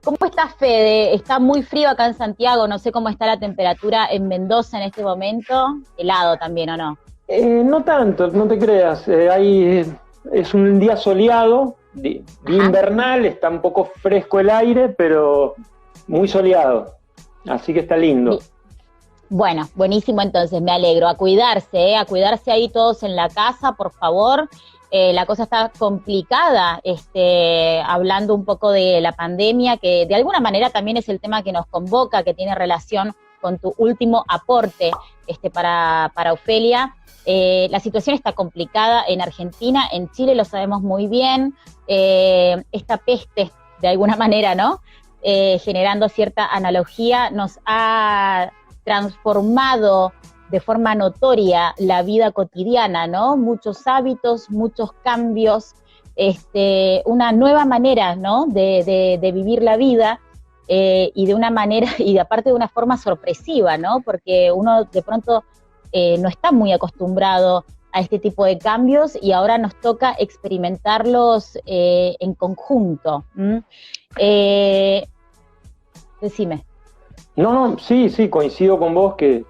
¿Cómo estás, Fede? Está muy frío acá en Santiago, no sé cómo está la temperatura en Mendoza en este momento. Helado también, ¿o no? No tanto, no te creas. Es un día soleado, día Ajá. invernal, está un poco fresco el aire, pero muy soleado. Así que está lindo. Bi- Bueno, buenísimo entonces, me alegro. A cuidarse, ¿eh? A cuidarse ahí todos en la casa, por favor. La cosa está complicada, hablando un poco de la pandemia, que de alguna manera también es el tema que nos convoca, que tiene relación con tu último aporte, para Ofelia. La situación está complicada en Argentina, en Chile lo sabemos muy bien. Esta peste, de alguna manera, ¿no? Generando cierta analogía, nos ha transformado de forma notoria la vida cotidiana, ¿no? Muchos hábitos, muchos cambios, una nueva manera, ¿no? De vivir la vida, y de una manera, y de aparte de una forma sorpresiva, ¿no? Porque uno de pronto no está muy acostumbrado a este tipo de cambios y ahora nos toca experimentarlos en conjunto. ¿M? Eh, Decime. No, no, sí, sí, coincido con vos que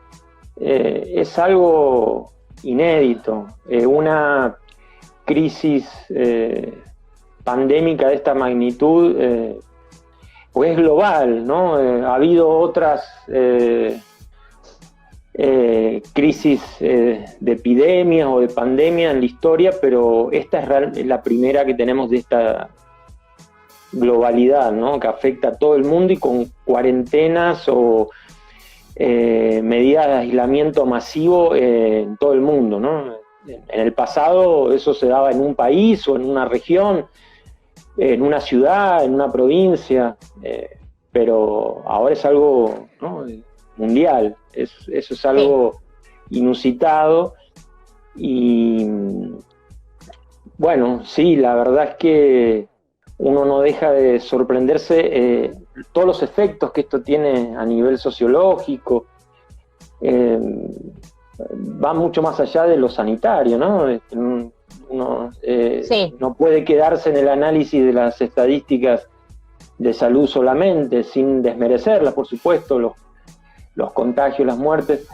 es algo inédito. Una crisis pandémica de esta magnitud, pues es global, ¿no? Ha habido otras crisis de epidemias o de pandemia en la historia, pero esta es la primera que tenemos de esta globalidad, ¿no? Que afecta a todo el mundo y con cuarentenas o medidas de aislamiento masivo en todo el mundo, ¿no? En el pasado eso se daba en un país o en una región, en una ciudad, en una provincia, pero ahora es algo, ¿no? Mundial, eso es Sí. algo inusitado y bueno, sí, la verdad es que uno no deja de sorprenderse todos los efectos que esto tiene a nivel sociológico, eh, va mucho más allá de lo sanitario, ¿no? Uno Sí. no puede quedarse en el análisis de las estadísticas de salud solamente, sin desmerecerlas, por supuesto, los contagios, las muertes,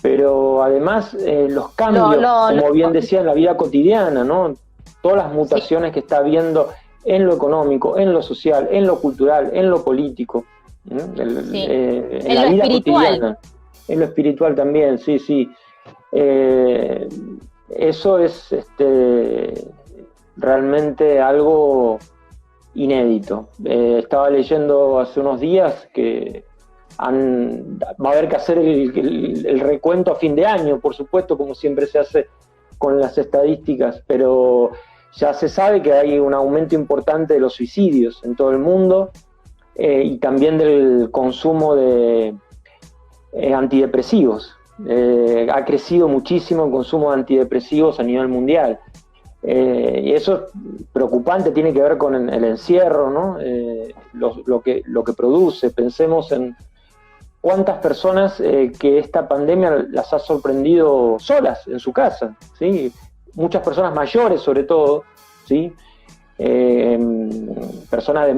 pero además los Lo, cambios, lo, lo, como bien decía, en la vida cotidiana, ¿no? Todas las sí, mutaciones que está habiendo en lo económico, en lo social, en lo cultural, en lo político, sí. en En la lo vida espiritual. cotidiana, en lo espiritual también, sí, sí. Eh, Eso es realmente algo inédito. Estaba leyendo hace unos días que va a haber que hacer el recuento a fin de año, por supuesto, como siempre se hace con las estadísticas, pero ya se sabe que hay un aumento importante de los suicidios en todo el mundo, y también del consumo de antidepresivos. Ha crecido muchísimo el consumo de antidepresivos a nivel mundial. Y eso es preocupante, tiene que ver con el encierro, ¿no? Lo que produce. Pensemos en cuántas personas que esta pandemia las ha sorprendido solas en su casa, ¿sí? Muchas personas mayores sobre todo, ¿sí? Eh, Personas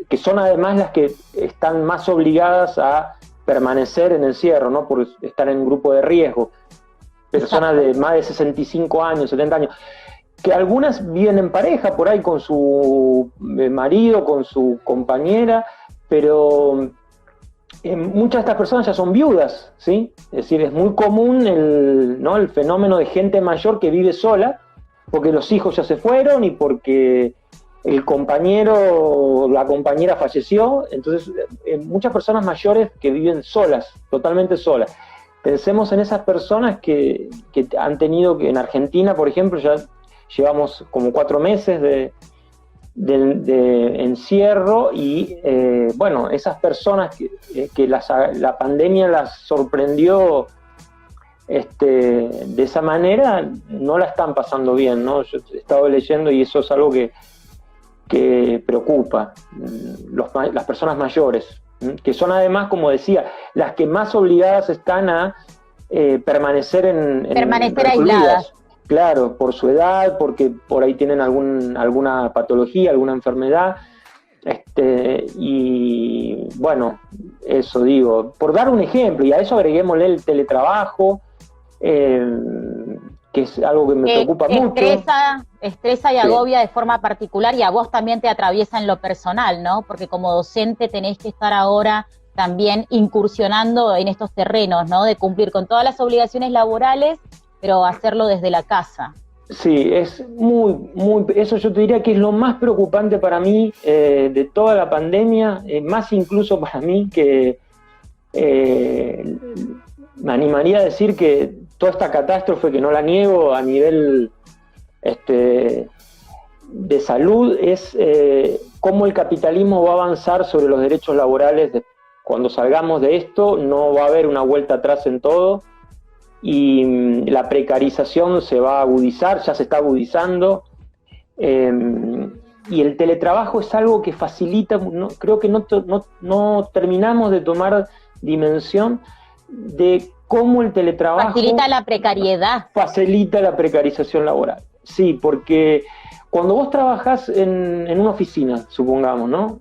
que son además las que están más obligadas a permanecer en encierro, ¿no? Por estar en un grupo de riesgo. Personas Exacto. de más de 65 años, 70 años, que algunas viven en pareja por ahí con su marido, con su compañera, pero muchas de estas personas ya son viudas, ¿sí? Es decir, es muy común ¿no? el fenómeno de gente mayor que vive sola, porque los hijos ya se fueron y porque el compañero o la compañera falleció. Entonces, muchas personas mayores que viven solas, totalmente solas. Pensemos en esas personas que han tenido, que en Argentina, por ejemplo, ya llevamos como 4 meses de encierro y bueno, esas personas que la pandemia las sorprendió de esa manera, no la están pasando bien, ¿no? Yo he estado leyendo y eso es algo que preocupa, las personas mayores, que son además, como decía, las que más obligadas están a permanecer en Permanecer aisladas. recluidas. Claro, por su edad, porque por ahí tienen alguna patología, alguna enfermedad, bueno, eso digo, por dar un ejemplo, y a eso agreguémosle el teletrabajo, que es algo que me preocupa mucho. Estresa y agobia de forma particular, y a vos también te atraviesa en lo personal, ¿no? Porque como docente tenés que estar ahora también incursionando en estos terrenos, ¿no? De cumplir con todas las obligaciones laborales, pero hacerlo desde la casa. Sí, es eso yo te diría que es lo más preocupante para mí de toda la pandemia, más incluso para mí que me animaría a decir que toda esta catástrofe, que no la niego a nivel de salud, es cómo el capitalismo va a avanzar sobre los derechos laborales. Cuando salgamos de esto no va a haber una vuelta atrás en todo, y la precarización se va a agudizar, ya se está agudizando, y el teletrabajo es algo que facilita, creo que no terminamos de tomar dimensión de cómo el teletrabajo facilita la precariedad. Facilita la precarización laboral. Sí, porque cuando vos trabajás en una oficina, supongamos, ¿no?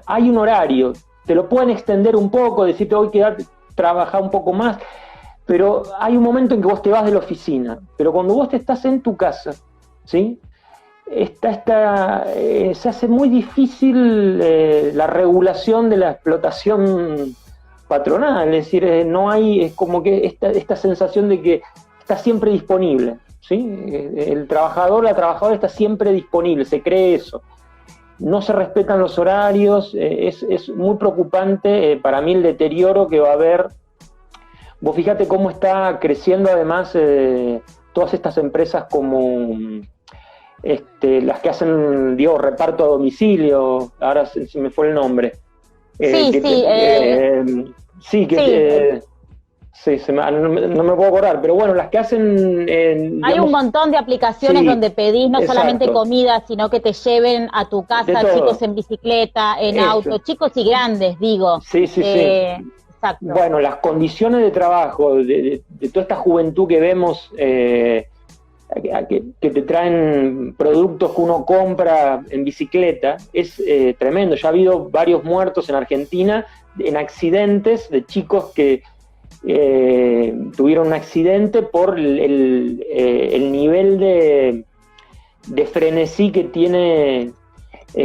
Hay un horario, te lo pueden extender un poco, decirte hoy trabajar un poco más, pero hay un momento en que vos te vas de la oficina. Pero cuando vos estás en tu casa, ¿sí? Se hace muy difícil la regulación de la explotación patronal, es decir, es como que esta sensación de que está siempre disponible, ¿sí? El trabajador, la trabajadora está siempre disponible, se cree eso. No se respetan los horarios, es muy preocupante para mí el deterioro que va a haber. Vos fíjate cómo está creciendo además todas estas empresas como las que hacen, reparto a domicilio, ahora se me fue el nombre. No me puedo acordar, pero bueno, las que hacen... hay un montón de aplicaciones donde pedís no solamente comida, sino que te lleven a tu casa, chicos en bicicleta, en auto, chicos y grandes, digo. Sí. Exacto. Bueno, las condiciones de trabajo de toda esta juventud que vemos, que te traen productos que uno compra en bicicleta, es tremendo. Ya ha habido varios muertos en Argentina en accidentes de chicos que tuvieron un accidente por el nivel de frenesí que tiene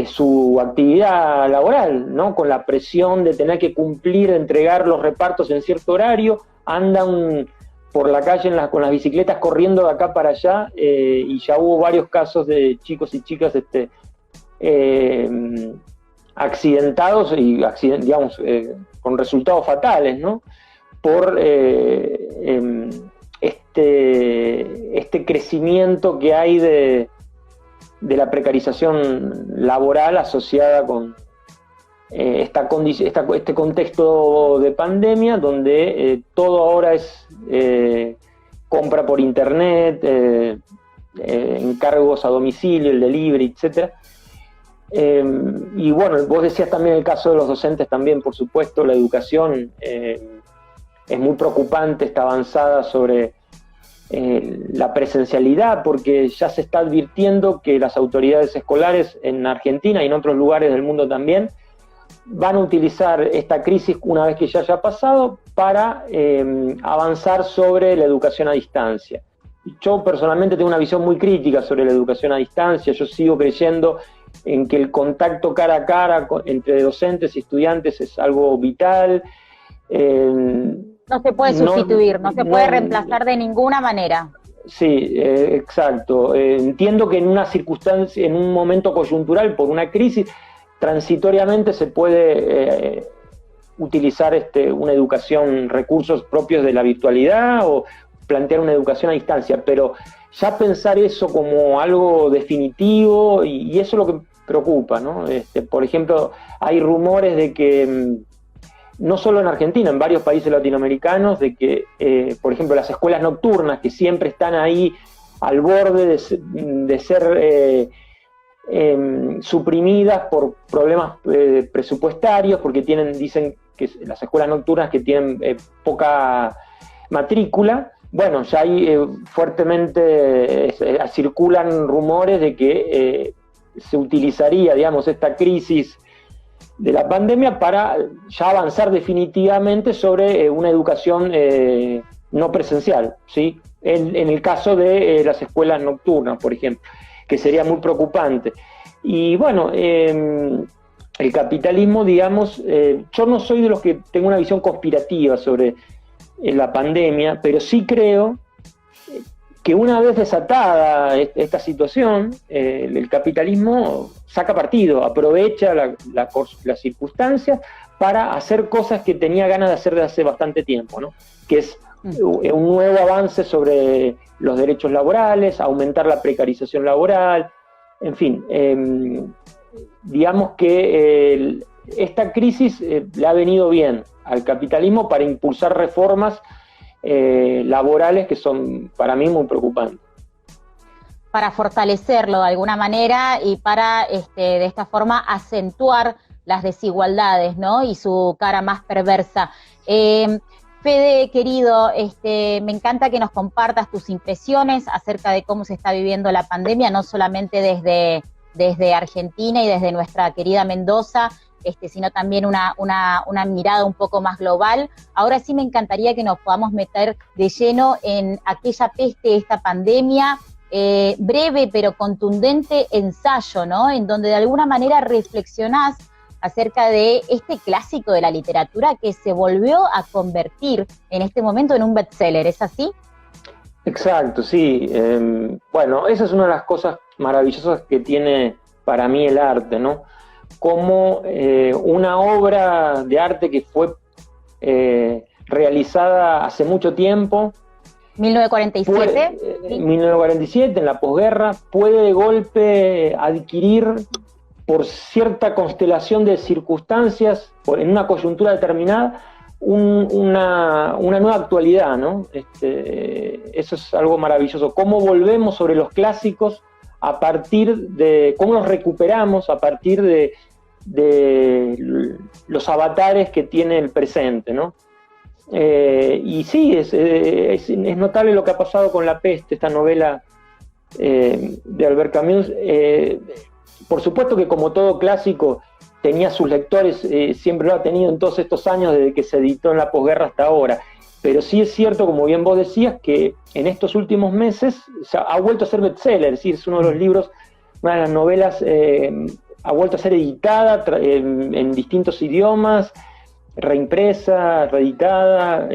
su actividad laboral, ¿no? Con la presión de tener que cumplir, entregar los repartos en cierto horario, andan por la calle con las bicicletas corriendo de acá para allá, y ya hubo varios casos de chicos y chicas accidentados y digamos con resultados fatales, ¿no? Por este crecimiento que hay de la precarización laboral asociada con este contexto de pandemia, donde todo ahora es compra por internet, encargos a domicilio, el delivery, etc. Y bueno, vos decías también el caso de los docentes también, por supuesto, la educación es muy preocupante, está avanzada sobre la presencialidad, porque ya se está advirtiendo que las autoridades escolares en Argentina y en otros lugares del mundo también van a utilizar esta crisis una vez que ya haya pasado para avanzar sobre la educación a distancia. Yo personalmente tengo una visión muy crítica sobre la educación a distancia. Yo sigo creyendo en que el contacto cara a cara entre docentes y estudiantes es algo vital. No se puede sustituir, no se puede reemplazar de ninguna manera. Sí, exacto. Entiendo que en una circunstancia, en un momento coyuntural, por una crisis, transitoriamente se puede utilizar una educación, recursos propios de la virtualidad o plantear una educación a distancia, pero ya pensar eso como algo definitivo, y eso es lo que preocupa, ¿no? Por ejemplo, hay rumores de que no solo en Argentina, en varios países latinoamericanos, de que, por ejemplo, las escuelas nocturnas, que siempre están ahí al borde de ser suprimidas por problemas presupuestarios, porque dicen que las escuelas nocturnas que tienen poca matrícula. Bueno, ya hay fuertemente circulan rumores de que se utilizaría, digamos, esta crisis de la pandemia para ya avanzar definitivamente sobre una educación no presencial, ¿sí? En el caso de las escuelas nocturnas, por ejemplo, que sería muy preocupante. Y bueno, el capitalismo, digamos, yo no soy de los que tengo una visión conspirativa sobre la pandemia, pero sí creo que una vez desatada esta situación, el capitalismo saca partido, aprovecha las circunstancias para hacer cosas que tenía ganas de hacer desde hace bastante tiempo, ¿no? Que es un nuevo avance sobre los derechos laborales, aumentar la precarización laboral, en fin, digamos que esta crisis le ha venido bien al capitalismo para impulsar reformas laborales que son para mí muy preocupantes. Para fortalecerlo de alguna manera y para de esta forma acentuar las desigualdades, ¿no? Y su cara más perversa. Fede, querido, me encanta que nos compartas tus impresiones acerca de cómo se está viviendo la pandemia, no solamente desde Argentina y desde nuestra querida Mendoza, sino también una mirada un poco más global. Ahora sí me encantaría que nos podamos meter de lleno en aquella peste, esta pandemia, breve pero contundente ensayo, ¿no? En donde de alguna manera reflexionás acerca de este clásico de la literatura que se volvió a convertir en este momento en un bestseller, ¿es así? Exacto, sí. Bueno, esa es una de las cosas maravillosas que tiene para mí el arte, ¿no? Como una obra de arte que fue realizada hace mucho tiempo, 1947. 1947, en la posguerra, puede de golpe adquirir, por cierta constelación de circunstancias, en una coyuntura determinada, una nueva actualidad, ¿no? Eso es algo maravilloso. Cómo volvemos sobre los clásicos a partir de, cómo los recuperamos a partir de los avatares que tiene el presente, ¿no? Y sí, es notable lo que ha pasado con La Peste, esta novela de Albert Camus. Por supuesto que como todo clásico tenía sus lectores, siempre lo ha tenido en todos estos años desde que se editó en la posguerra hasta ahora, pero sí es cierto, como bien vos decías, que en estos últimos meses ha vuelto a ser bestseller, es decir, es uno de los libros, una de las novelas ha vuelto a ser editada en distintos idiomas, reimpresa, reeditada,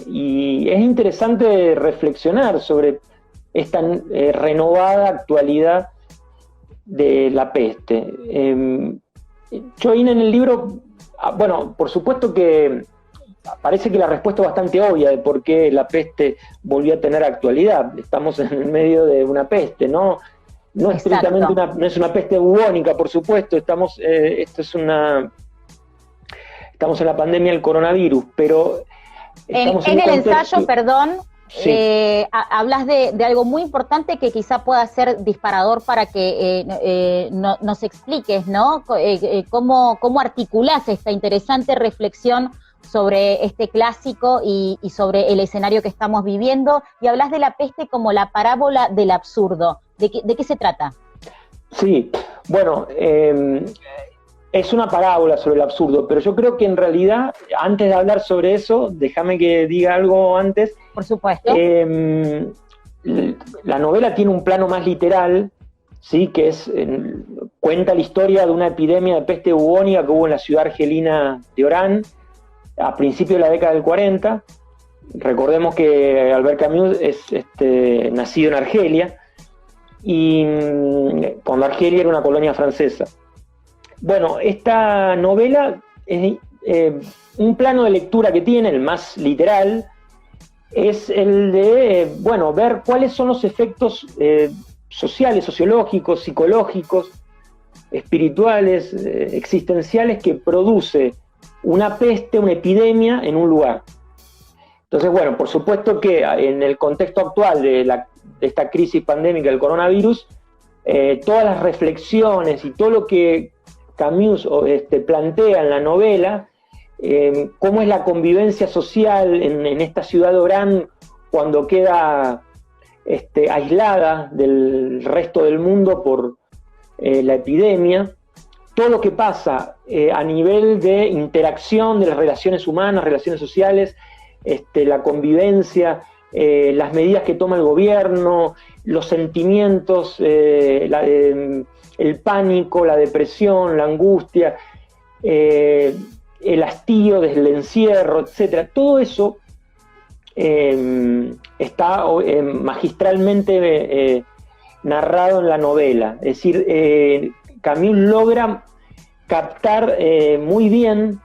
y es interesante reflexionar sobre esta renovada actualidad de La Peste. Yo ahí en el libro, bueno, por supuesto que parece que la respuesta es bastante obvia de por qué La Peste volvió a tener actualidad. Estamos en el medio de una peste, ¿no? No es estrictamente no es una peste bubónica, por supuesto, estamos en la pandemia del coronavirus, pero en el ensayo, perdón, sí. Hablas de algo muy importante que quizá pueda ser disparador para que nos expliques, ¿no? Cómo articulás esta interesante reflexión sobre este clásico y sobre el escenario que estamos viviendo, y hablas de La Peste como la parábola del absurdo. ¿De qué se trata? Sí, bueno, es una parábola sobre el absurdo, pero yo creo que en realidad, antes de hablar sobre eso, déjame que diga algo antes. Por supuesto. La novela tiene un plano más literal, ¿sí? Que cuenta la historia de una epidemia de peste bubónica que hubo en la ciudad argelina de Orán a principios de la década del 40. Recordemos que Albert Camus es nacido en Argelia, y cuando Argelia era una colonia francesa. Bueno, esta novela es un plano de lectura que tiene, el más literal, es el de, ver cuáles son los efectos sociales, sociológicos, psicológicos, espirituales, existenciales que produce una peste, una epidemia en un lugar. Entonces, por supuesto que en el contexto actual de esta crisis pandémica del coronavirus, todas las reflexiones y todo lo que Camus plantea en la novela, cómo es la convivencia social en esta ciudad de Orán cuando queda aislada del resto del mundo por la epidemia, todo lo que pasa a nivel de interacción de las relaciones humanas, relaciones sociales, la convivencia, las medidas que toma el gobierno, los sentimientos, el pánico, la depresión, la angustia, el hastío desde el encierro, etcétera. Todo eso está magistralmente narrado en la novela. Es decir, Camus logra captar muy bien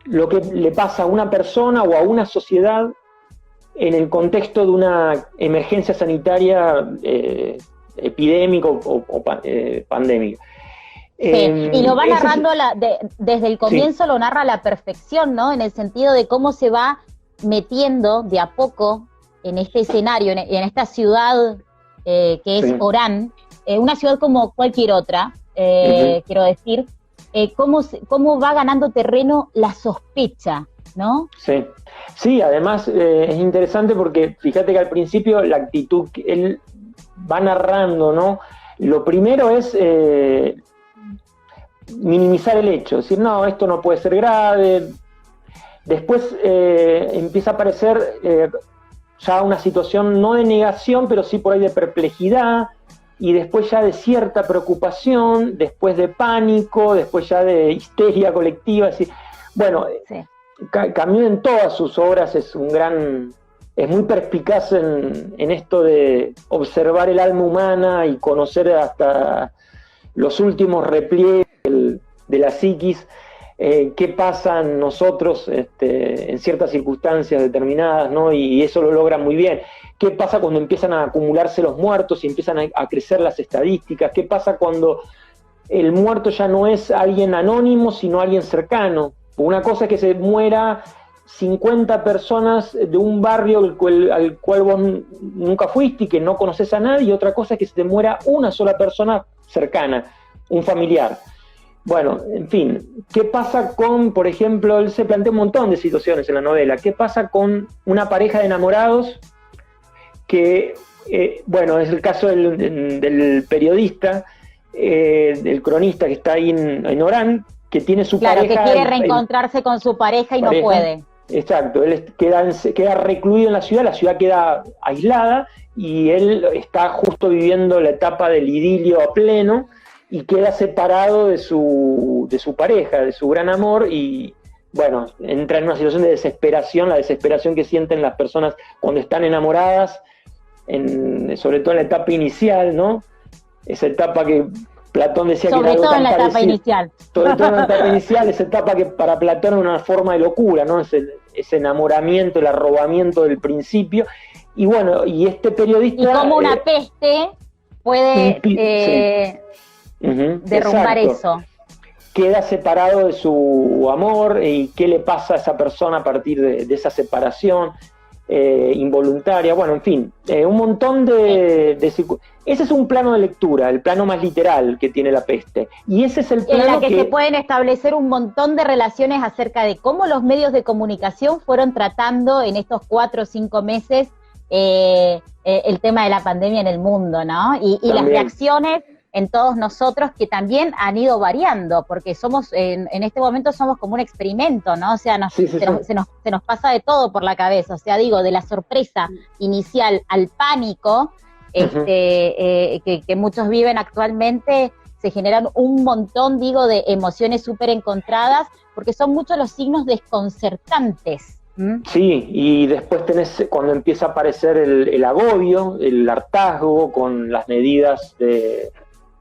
lo que le pasa a una persona o a una sociedad en el contexto de una emergencia sanitaria epidémica o pandémica. Sí, y lo va narrando desde el comienzo, sí. Lo narra a la perfección, ¿no? En el sentido de cómo se va metiendo de a poco en este escenario, en esta ciudad que es sí. Orán, una ciudad como cualquier otra, quiero decir, cómo va ganando terreno la sospecha, ¿no? Sí, sí, además es interesante porque fíjate que al principio la actitud que él va narrando, ¿no? Lo primero es minimizar el hecho, decir, no, esto no puede ser grave. Después empieza a aparecer ya una situación no de negación, pero sí por ahí de perplejidad, y después ya de cierta preocupación, después de pánico, después ya de histeria colectiva. Es decir, bueno, sí. Camus en todas sus obras es muy perspicaz en esto de observar el alma humana y conocer hasta los últimos repliegues de la psiquis, qué pasa en nosotros en ciertas circunstancias determinadas, ¿no? Y eso lo logra muy bien. ¿Qué pasa cuando empiezan a acumularse los muertos y empiezan a crecer las estadísticas? ¿Qué pasa cuando el muerto ya no es alguien anónimo, sino alguien cercano? Una cosa es que se muera 50 personas de un barrio al cual vos nunca fuiste y que no conoces a nadie, y otra cosa es que se te muera una sola persona cercana, un familiar. Bueno, en fin, ¿qué pasa con, por ejemplo, él se plantea un montón de situaciones en la novela? ¿Qué pasa con una pareja de enamorados que, bueno, es el caso del periodista, del cronista que está ahí en Orán, que tiene su pareja... Claro, que quiere reencontrarse con su pareja y no puede. Exacto, él queda recluido en la ciudad queda aislada, y él está justo viviendo la etapa del idilio a pleno, y queda separado de su pareja, de su gran amor, y bueno, entra en una situación de desesperación, la desesperación que sienten las personas cuando están enamoradas, sobre todo en la etapa inicial, ¿no? Esa etapa que Platón decía que era algo tan parecido. Sobre todo en la etapa inicial, esa etapa que para Platón es una forma de locura, ¿no? Ese enamoramiento, el arrobamiento del principio. Y bueno, y este periodista... Y como una peste puede derrumbar eso. Queda separado de su amor, y qué le pasa a esa persona a partir de esa separación involuntaria. Bueno, en fin, un montón ese es un plano de lectura, el plano más literal que tiene La Peste, y ese es el plano en la que se pueden establecer un montón de relaciones acerca de cómo los medios de comunicación fueron tratando en estos 4 o 5 meses el tema de la pandemia en el mundo, ¿no? Y las reacciones en todos nosotros, que también han ido variando, porque somos en este momento somos como un experimento, ¿no? O sea, se nos pasa de todo por la cabeza. O sea, digo, de la sorpresa inicial al pánico que muchos viven actualmente, se generan un montón, digo, de emociones súper encontradas, porque son muchos los signos desconcertantes. Sí, y después tenés cuando empieza a aparecer el agobio, el hartazgo con las medidas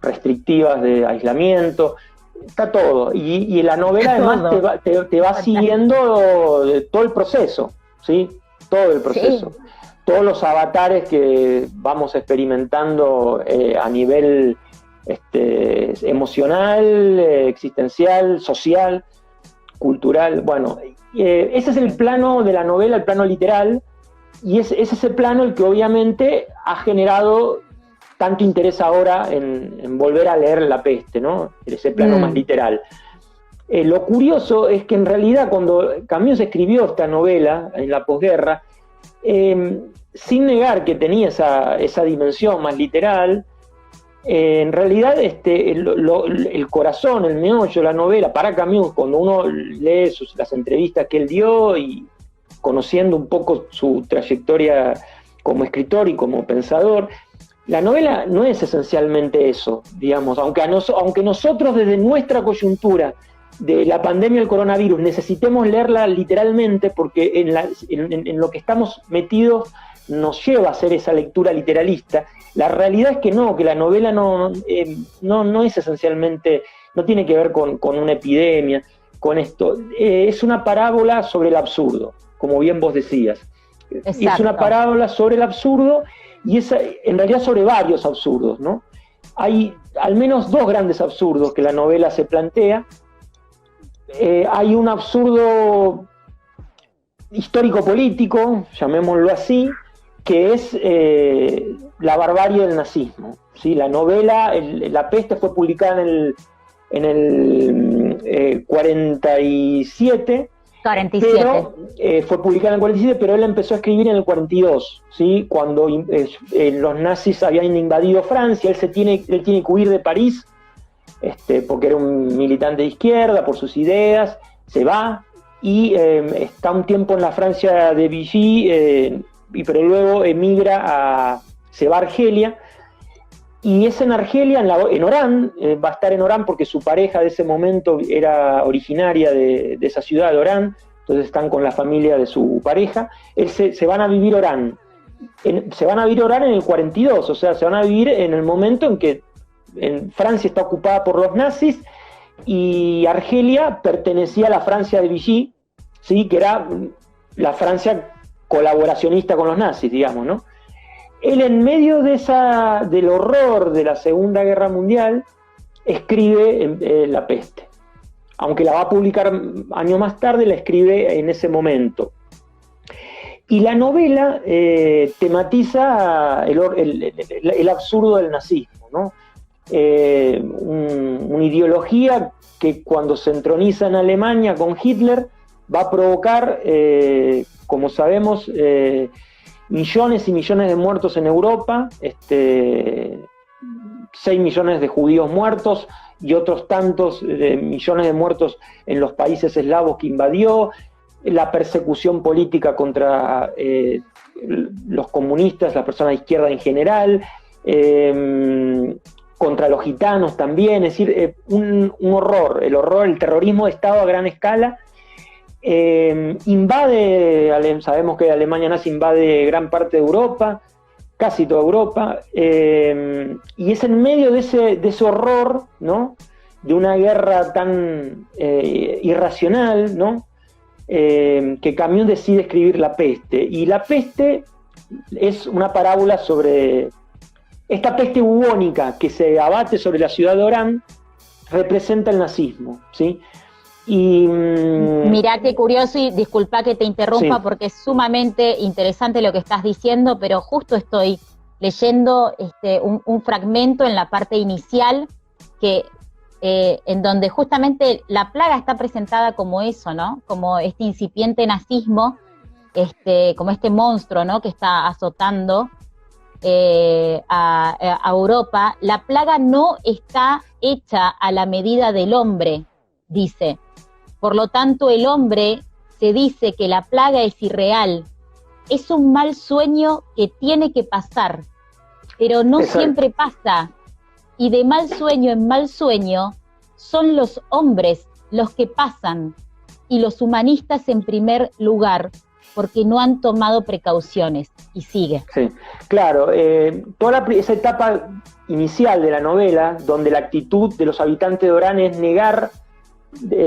restrictivas de aislamiento, está todo. Y la novela además te va siguiendo todo el proceso, ¿sí? Todo el proceso. Sí. Todos los avatares que vamos experimentando a nivel emocional, existencial, social, cultural. Bueno, ese es el plano de la novela, el plano literal, y es ese plano el que obviamente ha generado tanto interés ahora en volver a leer La Peste, ¿no? Ese plano más literal. Lo curioso es que en realidad cuando Camus escribió esta novela en la posguerra, sin negar que tenía esa dimensión más literal, En realidad, el corazón, el meollo de la novela, para Camus, cuando uno lee las entrevistas que él dio y conociendo un poco su trayectoria como escritor y como pensador, la novela no es esencialmente eso, digamos, aunque nosotros desde nuestra coyuntura de la pandemia del coronavirus necesitemos leerla literalmente, porque en lo que estamos metidos nos lleva a hacer esa lectura literalista. La realidad es que no, que la novela no es esencialmente, no tiene que ver con una epidemia, con esto. Es una parábola sobre el absurdo, como bien vos decías. Exacto. Y es una parábola sobre el absurdo, y es en realidad sobre varios absurdos, ¿no? Hay al menos dos grandes absurdos que la novela se plantea. Hay un absurdo histórico-político, llamémoslo así, que es la barbarie del nazismo, ¿sí? La novela, La peste, fue publicada en el 47, pero fue publicada en el 47, pero él empezó a escribir en el 42, ¿sí? Cuando los nazis habían invadido Francia. Él tiene que huir de París, porque era un militante de izquierda, por sus ideas, se va y está un tiempo en la Francia de Vichy, pero luego se va a Argelia, y es en Argelia, en Orán, va a estar en Orán porque su pareja de ese momento era originaria de esa ciudad de Orán, entonces están con la familia de su pareja. Se van a vivir Orán, se van a vivir Orán en el 42, o sea, se van a vivir en el momento en que Francia está ocupada por los nazis y Argelia pertenecía a la Francia de Vichy, ¿sí? Que era la Francia colaboracionista con los nazis, digamos, ¿no? Él, en medio del horror de la Segunda Guerra Mundial, escribe La peste. Aunque la va a publicar años más tarde, la escribe en ese momento. Y la novela tematiza el absurdo del nazismo, ¿no? Una ideología que, cuando se entroniza en Alemania con Hitler, va a provocar, como sabemos, millones y millones de muertos en Europa, 6 millones de judíos muertos y otros tantos millones de muertos en los países eslavos que invadió, la persecución política contra los comunistas, las personas de izquierda en general, contra los gitanos también, es decir, un horror, el terrorismo de Estado a gran escala. Sabemos que Alemania nazi invade gran parte de Europa, casi toda Europa, y es en medio de ese horror, ¿no? De una guerra tan irracional, ¿no? Que Camus decide escribir La peste. Y La peste es una parábola sobre esta peste bubónica que se abate sobre la ciudad de Orán, representa el nazismo, ¿sí? Y mirá qué curioso, y disculpa que te interrumpa, sí, porque es sumamente interesante lo que estás diciendo, pero justo estoy leyendo un fragmento en la parte inicial que en donde justamente la plaga está presentada como eso, ¿no? Como este incipiente nazismo, como este monstruo, ¿no? Que está azotando a Europa. La plaga no está hecha a la medida del hombre, dice. Por lo tanto, el hombre, se dice que la plaga es irreal, es un mal sueño que tiene que pasar, pero no exacto, siempre pasa, y de mal sueño en mal sueño son los hombres los que pasan, y los humanistas en primer lugar, porque no han tomado precauciones, y sigue. Sí, claro, toda esa etapa inicial de la novela, donde la actitud de los habitantes de Orán es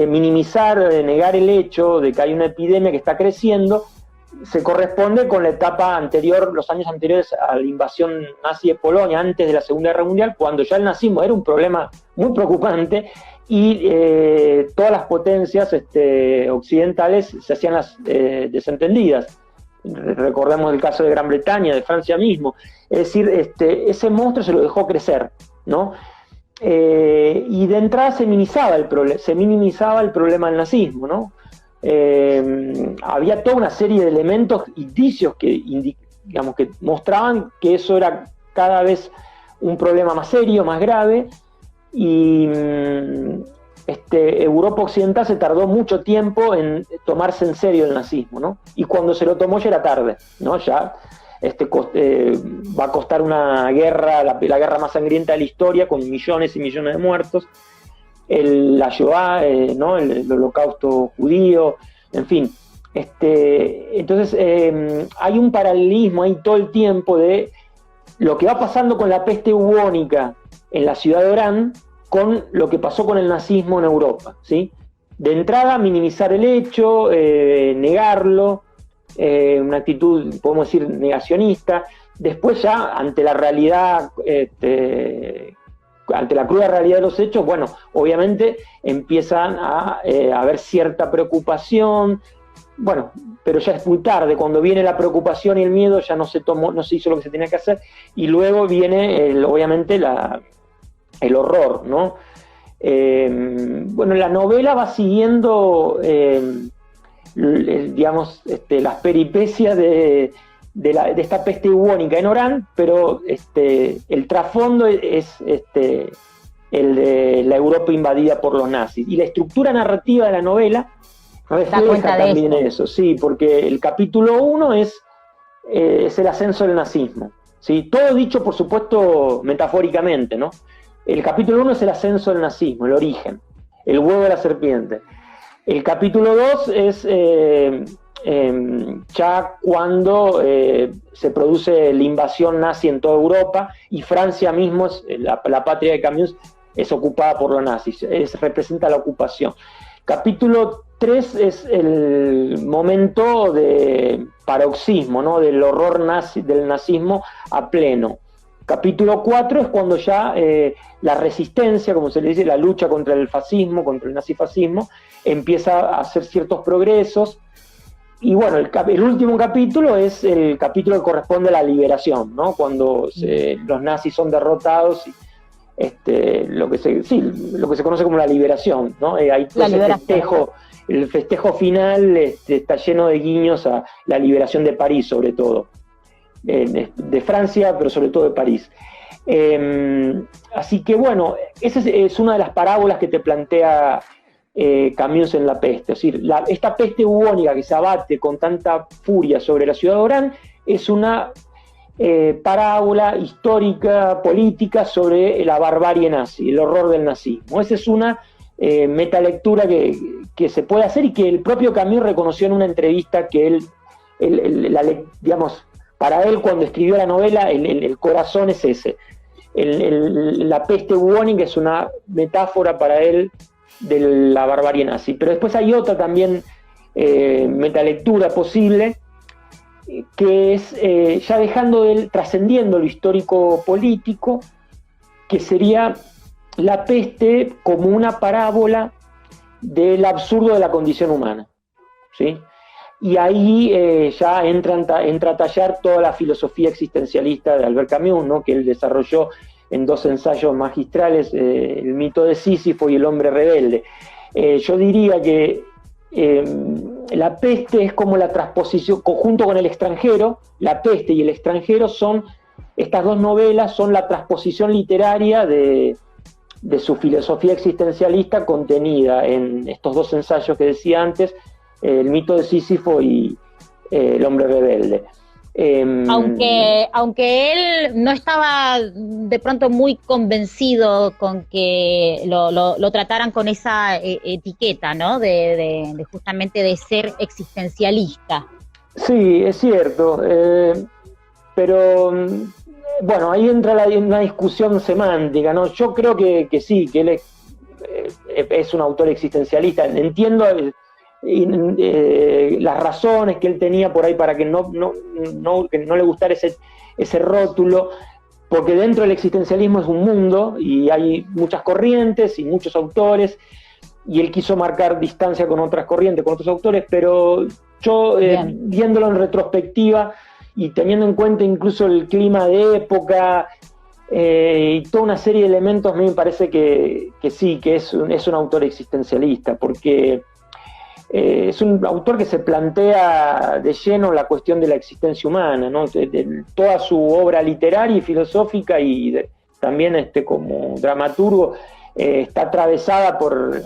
minimizar, negar el hecho de que hay una epidemia que está creciendo, se corresponde con la etapa anterior, los años anteriores a la invasión nazi de Polonia, antes de la Segunda Guerra Mundial, cuando ya el nazismo era un problema muy preocupante y todas las potencias occidentales se hacían las desentendidas. Recordemos el caso de Gran Bretaña, de Francia mismo. Es decir, ese monstruo se lo dejó crecer, ¿no? Y de entrada se minimizaba el problema del nazismo, ¿no? Había toda una serie de elementos, indicios que mostraban que eso era cada vez un problema más serio, más grave, y Europa Occidental se tardó mucho tiempo en tomarse en serio el nazismo, ¿no? Y cuando se lo tomó ya era tarde, ¿no? Ya va a costar una guerra, la guerra más sangrienta de la historia, con millones y millones de muertos, la Shoah, ¿no? El holocausto judío, en fin. Entonces hay un paralelismo ahí todo el tiempo de lo que va pasando con la peste bubónica en la ciudad de Orán con lo que pasó con el nazismo en Europa, ¿sí? De entrada, minimizar el hecho, negarlo, una actitud, podemos decir, negacionista. Después ya, ante la realidad, ante la cruda realidad de los hechos, bueno, obviamente empiezan a haber cierta preocupación, bueno, pero ya es muy tarde. Cuando viene la preocupación y el miedo ya no se hizo lo que se tenía que hacer, y luego viene, obviamente, el horror, ¿no? Bueno, la novela va siguiendo, digamos, las peripecias de esta peste bubónica en Orán, pero el trasfondo es el de la Europa invadida por los nazis. Y la estructura narrativa de la novela refleja también eso, sí, porque el capítulo 1 es el ascenso del nazismo, ¿sí? Todo dicho, por supuesto, metafóricamente, ¿no? El capítulo 1 es el ascenso del nazismo, el origen, el huevo de la serpiente. El capítulo 2 es ya cuando se produce la invasión nazi en toda Europa, y Francia mismo, la patria de Camus, es ocupada por los nazis, representa la ocupación. Capítulo 3 es el momento de paroxismo, ¿no? Del horror del nazismo a pleno. Capítulo 4 es cuando ya la resistencia, como se le dice, la lucha contra el fascismo, contra el nazifascismo, empieza a hacer ciertos progresos. Y bueno, el último capítulo es el capítulo que corresponde a la liberación, ¿no? Cuando los nazis son derrotados, lo que se conoce como la liberación, ¿no? Hay el festejo final está lleno de guiños a la liberación de París, sobre todo. De Francia, pero sobre todo de París. Así que bueno, esa es una de las parábolas que te plantea Camus en La peste. Es decir, esta peste bubónica que se abate con tanta furia sobre la ciudad de Orán es una parábola histórica, política, sobre la barbarie nazi, el horror del nazismo. Esa es una metalectura que se puede hacer, y que el propio Camus reconoció en una entrevista que digamos, para él, cuando escribió la novela, el corazón es ese. La peste bubónica es una metáfora para él de la barbarie nazi. Pero después hay otra también metalectura posible, que es ya trascendiendo lo histórico-político, que sería la peste como una parábola del absurdo de la condición humana, ¿sí? Y ahí ya entra a tallar toda la filosofía existencialista de Albert Camus, ¿no? Que él desarrolló en 2 ensayos magistrales, El mito de Sísifo y El hombre rebelde. Yo diría que La peste es como la transposición, junto con El extranjero. La peste y El extranjero estas 2 novelas son la transposición literaria de su filosofía existencialista contenida en estos 2 ensayos que decía antes, El mito de Sísifo y El hombre rebelde. Aunque él no estaba de pronto muy convencido con que lo trataran con esa etiqueta, ¿no? De justamente de ser existencialista. Sí, es cierto, pero bueno, ahí entra una discusión semántica, ¿no? Yo creo que sí, que él es un autor existencialista. Entiendo las razones que él tenía por ahí para que no le gustara ese rótulo, porque dentro del existencialismo es un mundo y hay muchas corrientes y muchos autores, y él quiso marcar distancia con otras corrientes, con otros autores, pero yo viéndolo en retrospectiva y teniendo en cuenta incluso el clima de época y toda una serie de elementos, a mí me parece que sí, que es un autor existencialista, porque es un autor que se plantea de lleno la cuestión de la existencia humana, ¿no? Toda su obra literaria y filosófica y también como dramaturgo, está atravesada por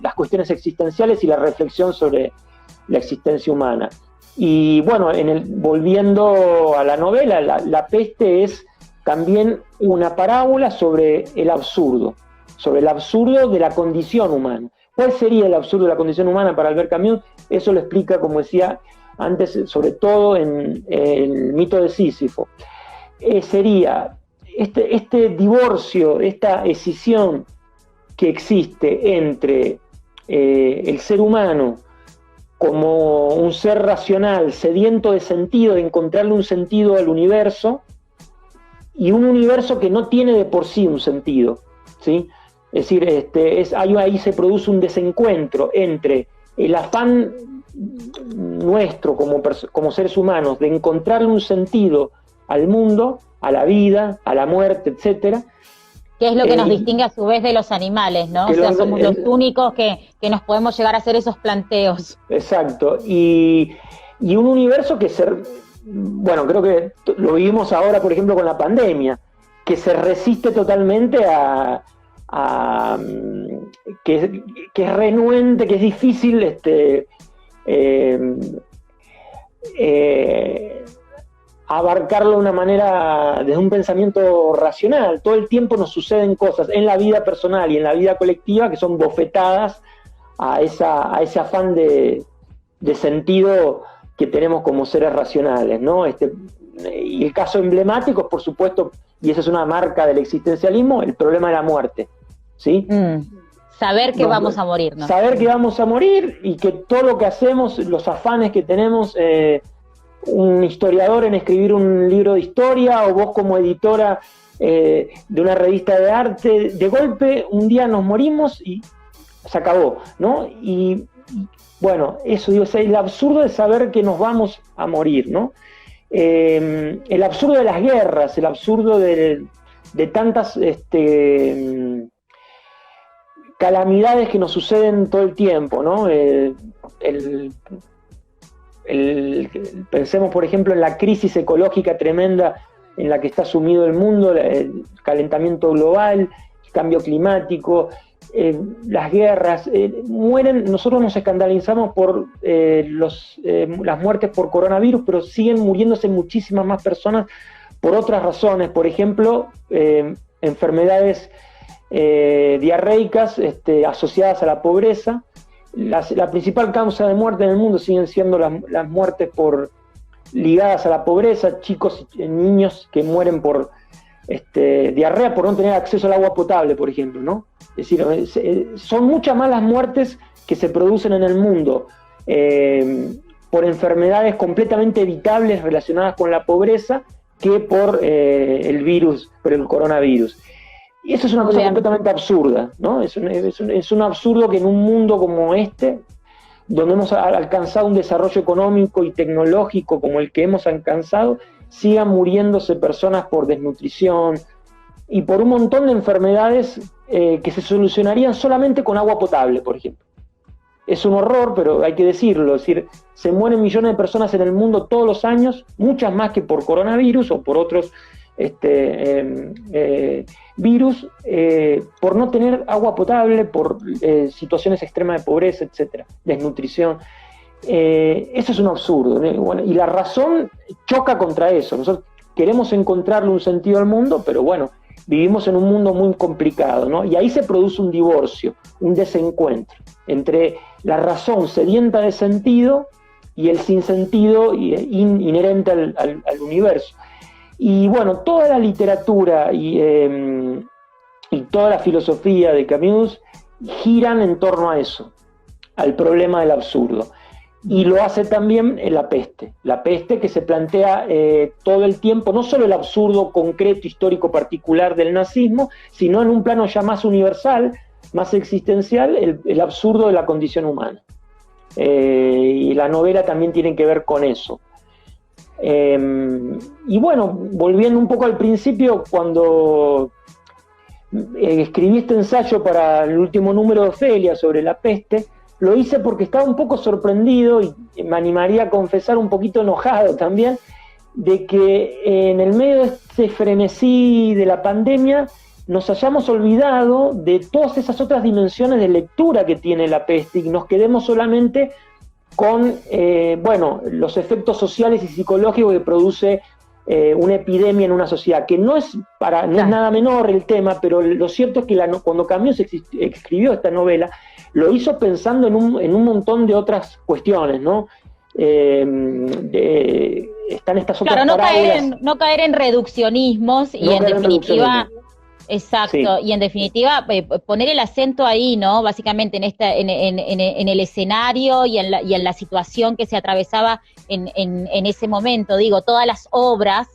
las cuestiones existenciales y la reflexión sobre la existencia humana. Y bueno, volviendo a la novela, la peste es también una parábola sobre el absurdo de la condición humana. ¿Cuál sería el absurdo de la condición humana para Albert Camus? Eso lo explica, como decía antes, sobre todo en el mito de Sísifo. Sería este divorcio, esta escisión que existe entre el ser humano como un ser racional, sediento de sentido, de encontrarle un sentido al universo, y un universo que no tiene de por sí un sentido, ¿sí? Es decir, ahí se produce un desencuentro entre el afán nuestro como seres humanos de encontrarle un sentido al mundo, a la vida, a la muerte, etcétera. Que es lo que nos distingue a su vez de los animales, ¿no? O sea, somos los únicos que nos podemos llegar a hacer esos planteos. Exacto, y un universo que bueno, creo que lo vivimos ahora, por ejemplo, con la pandemia, que se resiste totalmente que es renuente, que es difícil abarcarlo de una manera, desde un pensamiento racional. Todo el tiempo nos suceden cosas en la vida personal y en la vida colectiva que son bofetadas a ese afán de sentido que tenemos como seres racionales, ¿no? Y el caso emblemático es, por supuesto, y esa es una marca del existencialismo, el problema de la muerte, ¿sí? Saber que vamos a morir, ¿no? Saber que vamos a morir y que todo lo que hacemos, los afanes que tenemos, un historiador en escribir un libro de historia, o vos como editora de una revista de arte, de golpe un día nos morimos y se acabó, ¿no? Y bueno, eso digo, es el absurdo de saber que nos vamos a morir, ¿no? El absurdo de las guerras, el absurdo de tantas calamidades que nos suceden todo el tiempo, ¿no? Pensemos, por ejemplo, en la crisis ecológica tremenda en la que está sumido el mundo, el calentamiento global, el cambio climático, las guerras. Nosotros nos escandalizamos por las muertes por coronavirus, pero siguen muriéndose muchísimas más personas por otras razones, por ejemplo, enfermedades diarreicas asociadas a la pobreza. La principal causa de muerte en el mundo siguen siendo las muertes ligadas a la pobreza, chicos y niños que mueren por diarrea por no tener acceso al agua potable, por ejemplo, ¿no? Es decir, son muchas más las muertes que se producen en el mundo por enfermedades completamente evitables relacionadas con la pobreza que por el coronavirus. Y eso es una cosa completamente absurda, ¿no? Es un absurdo que en un mundo como donde hemos alcanzado un desarrollo económico y tecnológico como el que hemos alcanzado, sigan muriéndose personas por desnutrición y por un montón de enfermedades que se solucionarían solamente con agua potable, por ejemplo. Es un horror, pero hay que decirlo, es decir, se mueren millones de personas en el mundo todos los años, muchas más que por coronavirus o por otros virus, por no tener agua potable, por situaciones extremas de pobreza, etcétera, desnutrición. Eso es un absurdo, ¿no? Bueno, y la razón choca contra eso. Nosotros queremos encontrarle un sentido al mundo, pero bueno, vivimos en un mundo muy complicado, ¿no? Y ahí se produce un divorcio, un desencuentro entre la razón sedienta de sentido y el sinsentido inherente al universo. Y bueno, toda la literatura y toda la filosofía de Camus giran en torno a eso, al problema del absurdo. Y lo hace también La Peste que se plantea todo el tiempo, no solo el absurdo concreto, histórico, particular del nazismo, sino en un plano ya más universal, más existencial, el absurdo de la condición humana. Y la novela también tiene que ver con eso. Y bueno, volviendo un poco al principio, cuando escribí este ensayo para el último número de Ofelia sobre La Peste, lo hice porque estaba un poco sorprendido y me animaría a confesar un poquito enojado también de que en el medio de este frenesí de la pandemia nos hayamos olvidado de todas esas otras dimensiones de lectura que tiene La Peste y nos quedemos solamente con los efectos sociales y psicológicos que produce una epidemia en una sociedad, que no es nada menor el tema, pero lo cierto es que cuando Camus escribió esta novela, lo hizo pensando en un montón de otras cuestiones, ¿no? Están estas otras parábolas. No caer en reduccionismos y en definitiva... Exacto, sí. Y en definitiva poner el acento ahí, ¿no? Básicamente en el escenario y en la situación que se atravesaba en ese momento. Digo, todas las obras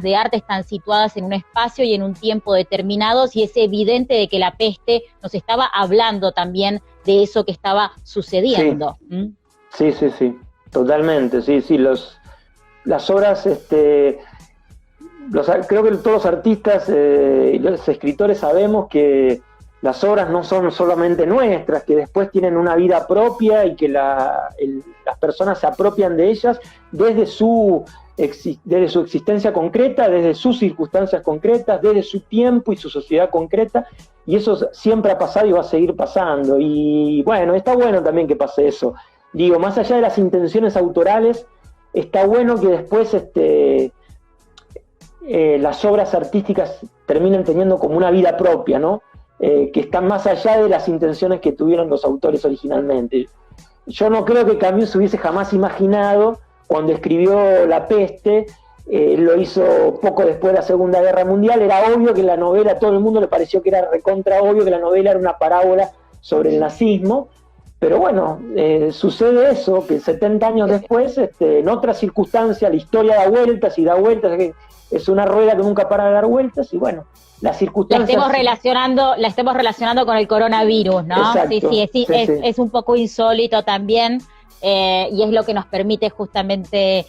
de arte están situadas en un espacio y en un tiempo determinados, y es evidente de que La Peste nos estaba hablando también de eso que estaba sucediendo. Sí, totalmente, sí, las obras, creo que todos los artistas y los escritores sabemos que las obras no son solamente nuestras, que después tienen una vida propia y que las personas se apropian de ellas desde su existencia concreta, desde sus circunstancias concretas, desde su tiempo y su sociedad concreta, y eso siempre ha pasado y va a seguir pasando. Y bueno, está bueno también que pase eso. Digo, más allá de las intenciones autorales, está bueno que después las obras artísticas terminan teniendo como una vida propia, ¿no? Que están más allá de las intenciones que tuvieron los autores originalmente. Yo no creo que Camus hubiese jamás imaginado, cuando escribió La Peste, lo hizo poco después de la Segunda Guerra Mundial, era obvio que la novela, a todo el mundo le pareció que era recontra obvio que la novela era una parábola sobre el nazismo, pero bueno, sucede eso, que 70 años después, en otras circunstancias, la historia da vueltas y da vueltas, es una rueda que nunca para de dar vueltas, y bueno, las circunstancias... La estemos relacionando con el coronavirus, ¿no? Exacto, sí, es un poco insólito también, y es lo que nos permite justamente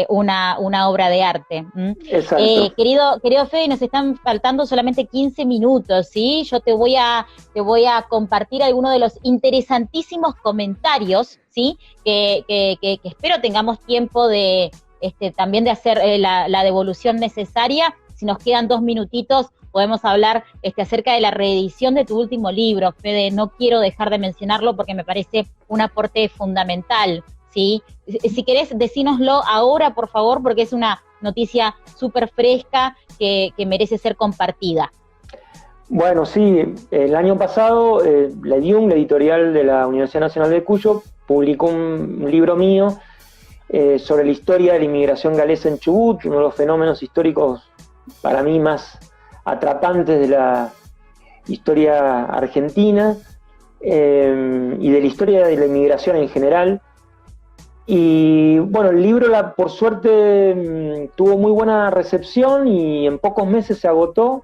una obra de arte. Exacto. Querido Fede, nos están faltando solamente 15 minutos, ¿sí? Yo te voy a compartir algunos de los interesantísimos comentarios, ¿sí? Que espero tengamos tiempo de también de hacer la devolución necesaria. Si nos quedan 2 minutitos, podemos hablar acerca de la reedición de tu último libro, Fede. No quiero dejar de mencionarlo porque me parece un aporte fundamental, ¿sí? Si querés, decínoslo ahora, por favor, porque es una noticia súper fresca que merece ser compartida. Bueno, sí, el año pasado la editorial de la Universidad Nacional de Cuyo, publicó un libro mío sobre la historia de la inmigración galesa en Chubut, uno de los fenómenos históricos para mí más atrapantes de la historia argentina y de la historia de la inmigración en general. Y bueno, el libro por suerte tuvo muy buena recepción y en pocos meses se agotó.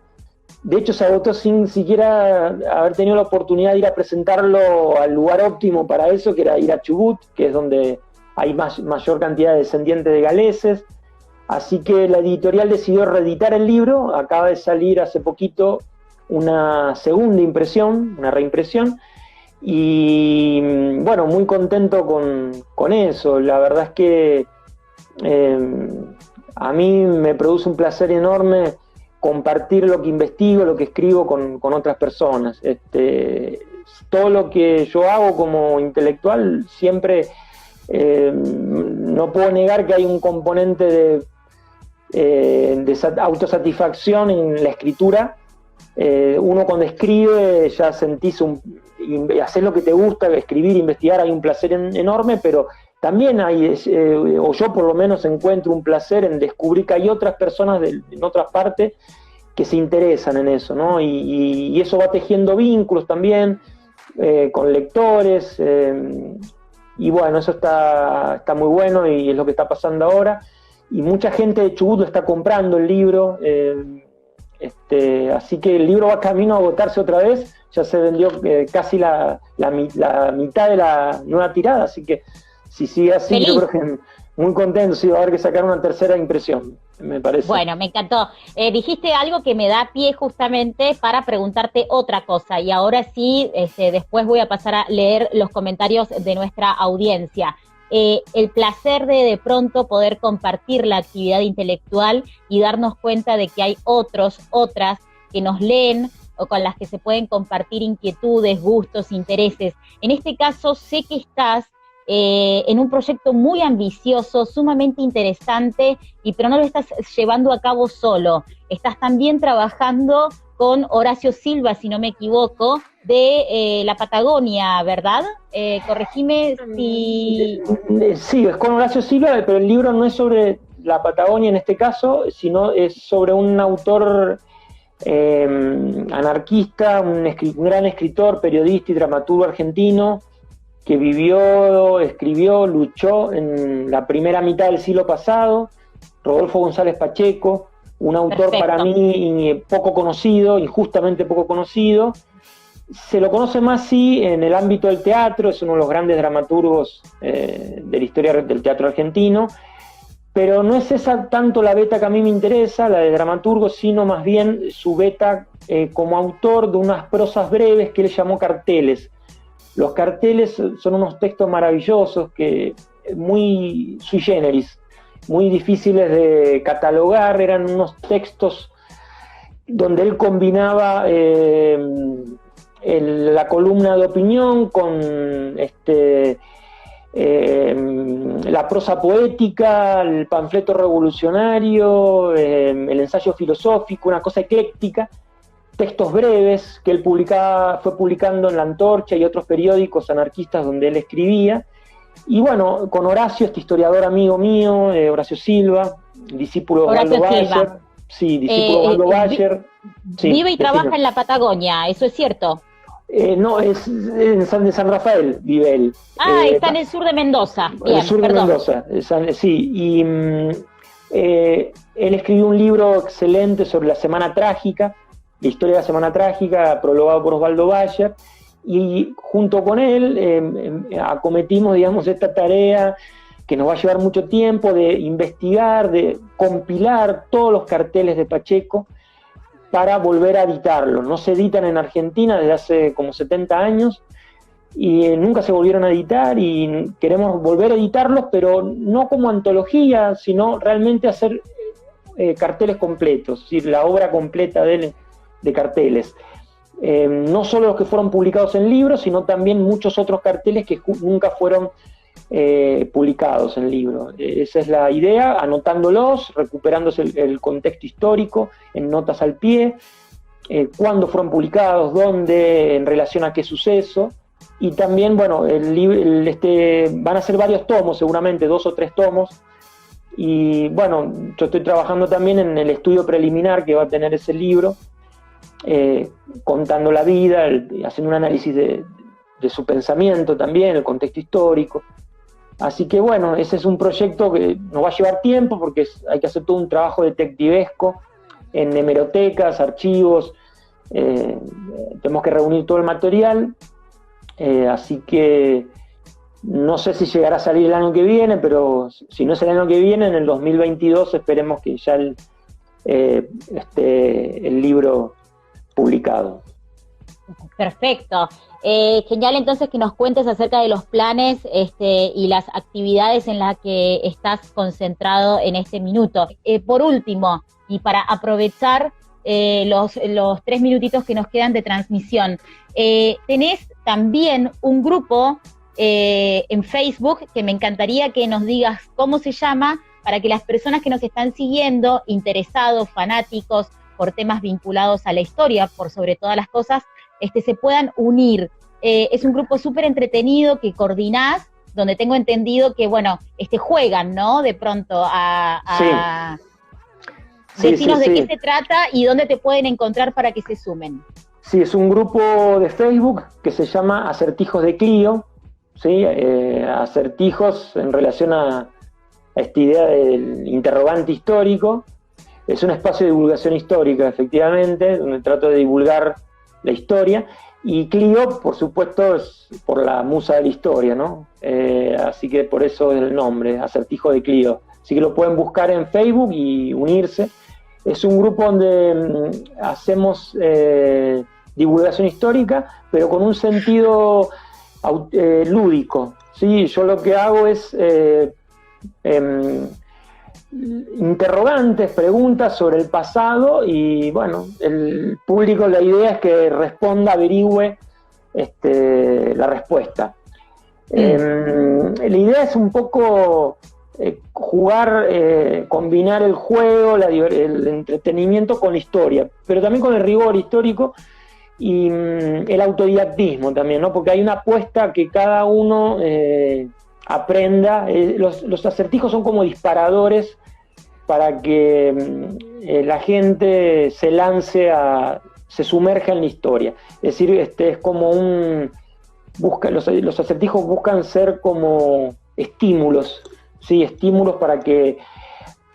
De hecho se agotó sin siquiera haber tenido la oportunidad de ir a presentarlo al lugar óptimo para eso, que era ir a Chubut, que es donde hay mayor cantidad de descendientes de galeses. Así que la editorial decidió reeditar el libro. Acaba de salir hace poquito una segunda impresión, una reimpresión, y bueno, muy contento con eso. La verdad es que a mí me produce un placer enorme compartir lo que investigo, lo que escribo con otras personas. Todo lo que yo hago como intelectual siempre... no puedo negar que hay un componente de autosatisfacción en la escritura. Uno cuando escribe ya sentís hacer lo que te gusta, escribir, investigar, hay un placer enorme, pero también hay, o yo por lo menos encuentro un placer en descubrir que hay otras personas en otras partes que se interesan en eso, ¿no? Y eso va tejiendo vínculos también con lectores. Y bueno, eso está muy bueno y es lo que está pasando ahora. Y mucha gente de Chubut lo está comprando el libro. Así que el libro va camino a agotarse otra vez. Ya se vendió casi la mitad de la nueva tirada. Así que si sigue así, ¡Feliz! Yo creo que muy contento. Sí, va a haber que sacar una tercera impresión, me parece. Bueno, me encantó. Dijiste algo que me da pie justamente para preguntarte otra cosa. Y ahora sí, después voy a pasar a leer los comentarios de nuestra audiencia. el placer de pronto poder compartir la actividad intelectual y darnos cuenta de que hay otras que nos leen o con las que se pueden compartir inquietudes, gustos, intereses. En este caso sé que estás en un proyecto muy ambicioso, sumamente interesante, pero no lo estás llevando a cabo solo. Estás también trabajando con Horacio Silva, si no me equivoco, de la Patagonia, ¿verdad? Corregime si... Sí, es con Horacio Silva, pero el libro no es sobre la Patagonia en este caso, sino es sobre un autor anarquista, un gran escritor, periodista y dramaturgo argentino, que vivió, escribió, luchó en la primera mitad del siglo pasado, Rodolfo González Pacheco, un autor para mí poco conocido, injustamente poco conocido. Se lo conoce más, sí, en el ámbito del teatro, es uno de los grandes dramaturgos de la historia del teatro argentino, pero no es esa tanto la beta que a mí me interesa, la de dramaturgo, sino más bien su beta como autor de unas prosas breves que él llamó carteles. Los carteles son unos textos maravillosos, muy sui generis, muy difíciles de catalogar, eran unos textos donde él combinaba la columna de opinión con la prosa poética, el panfleto revolucionario, el ensayo filosófico, una cosa ecléctica, textos breves que él fue publicando en La Antorcha y otros periódicos anarquistas donde él escribía. Y bueno, con Horacio, este historiador amigo mío, Horacio Silva, discípulo de Osvaldo Bayer. Sí, discípulo de Osvaldo Bayer. Sí, vive y trabaja en la Patagonia, ¿eso es cierto? No, es de San Rafael, vive él. Está en el sur de Mendoza. Bien, en el sur de Mendoza, sí. Y él escribió un libro excelente sobre la Semana Trágica, la historia de la Semana Trágica, prologado por Osvaldo Bayer, y junto con él acometimos, digamos, esta tarea que nos va a llevar mucho tiempo de investigar, de compilar todos los carteles de Pacheco para volver a editarlos. No se editan en Argentina desde hace como 70 años y nunca se volvieron a editar, y queremos volver a editarlos, pero no como antología, sino realmente hacer carteles completos, es decir, la obra completa de carteles. No solo los que fueron publicados en libros, sino también muchos otros carteles que nunca fueron publicados en libros. Esa es la idea, anotándolos, recuperándose el contexto histórico en notas al pie, cuándo fueron publicados, dónde, en relación a qué suceso. Y también, bueno, van a ser varios tomos, seguramente 2 o 3 tomos. Y bueno, yo estoy trabajando también en el estudio preliminar que va a tener ese libro, contando la vida, haciendo un análisis de su pensamiento también, el contexto histórico. Así que bueno, ese es un proyecto que nos va a llevar tiempo porque hay que hacer todo un trabajo detectivesco en hemerotecas, archivos, tenemos que reunir todo el material, así que no sé si llegará a salir el año que viene, pero si no es el año que viene, en el 2022 esperemos que ya esté el libro publicado. Perfecto. Genial, entonces, que nos cuentes acerca de los planes y las actividades en las que estás concentrado en este minuto. Por último, y para aprovechar los 3 minutitos que nos quedan de transmisión, tenés también un grupo en Facebook que me encantaría que nos digas cómo se llama, para que las personas que nos están siguiendo, interesados, fanáticos por temas vinculados a la historia, por sobre todas las cosas, se puedan unir. Es un grupo súper entretenido que coordinás, donde tengo entendido que, bueno, juegan, ¿no? De pronto a sí. Decinos sí, de sí. qué se trata y dónde te pueden encontrar para que se sumen. Sí, es un grupo de Facebook que se llama Acertijos de Clio, ¿sí? Acertijos en relación a esta idea del interrogante histórico. Es un espacio de divulgación histórica, efectivamente, donde trato de divulgar la historia, y Clio, por supuesto, es por la musa de la historia, ¿no? Así que por eso es el nombre, Acertijo de Clio. Así que lo pueden buscar en Facebook y unirse. Es un grupo donde hacemos divulgación histórica, pero con un sentido lúdico, ¿sí? Yo lo que hago es interrogantes, preguntas sobre el pasado y bueno, el público, la idea es que responda, averigüe la respuesta. La idea es un poco jugar, combinar el juego, el entretenimiento con la historia, pero también con el rigor histórico y el autodidactismo también, ¿no? Porque hay una apuesta que cada uno aprenda. Los acertijos son como disparadores para que la gente se lance se sumerja en la historia. Es decir, es como los acertijos buscan ser como estímulos, ¿sí? Estímulos para que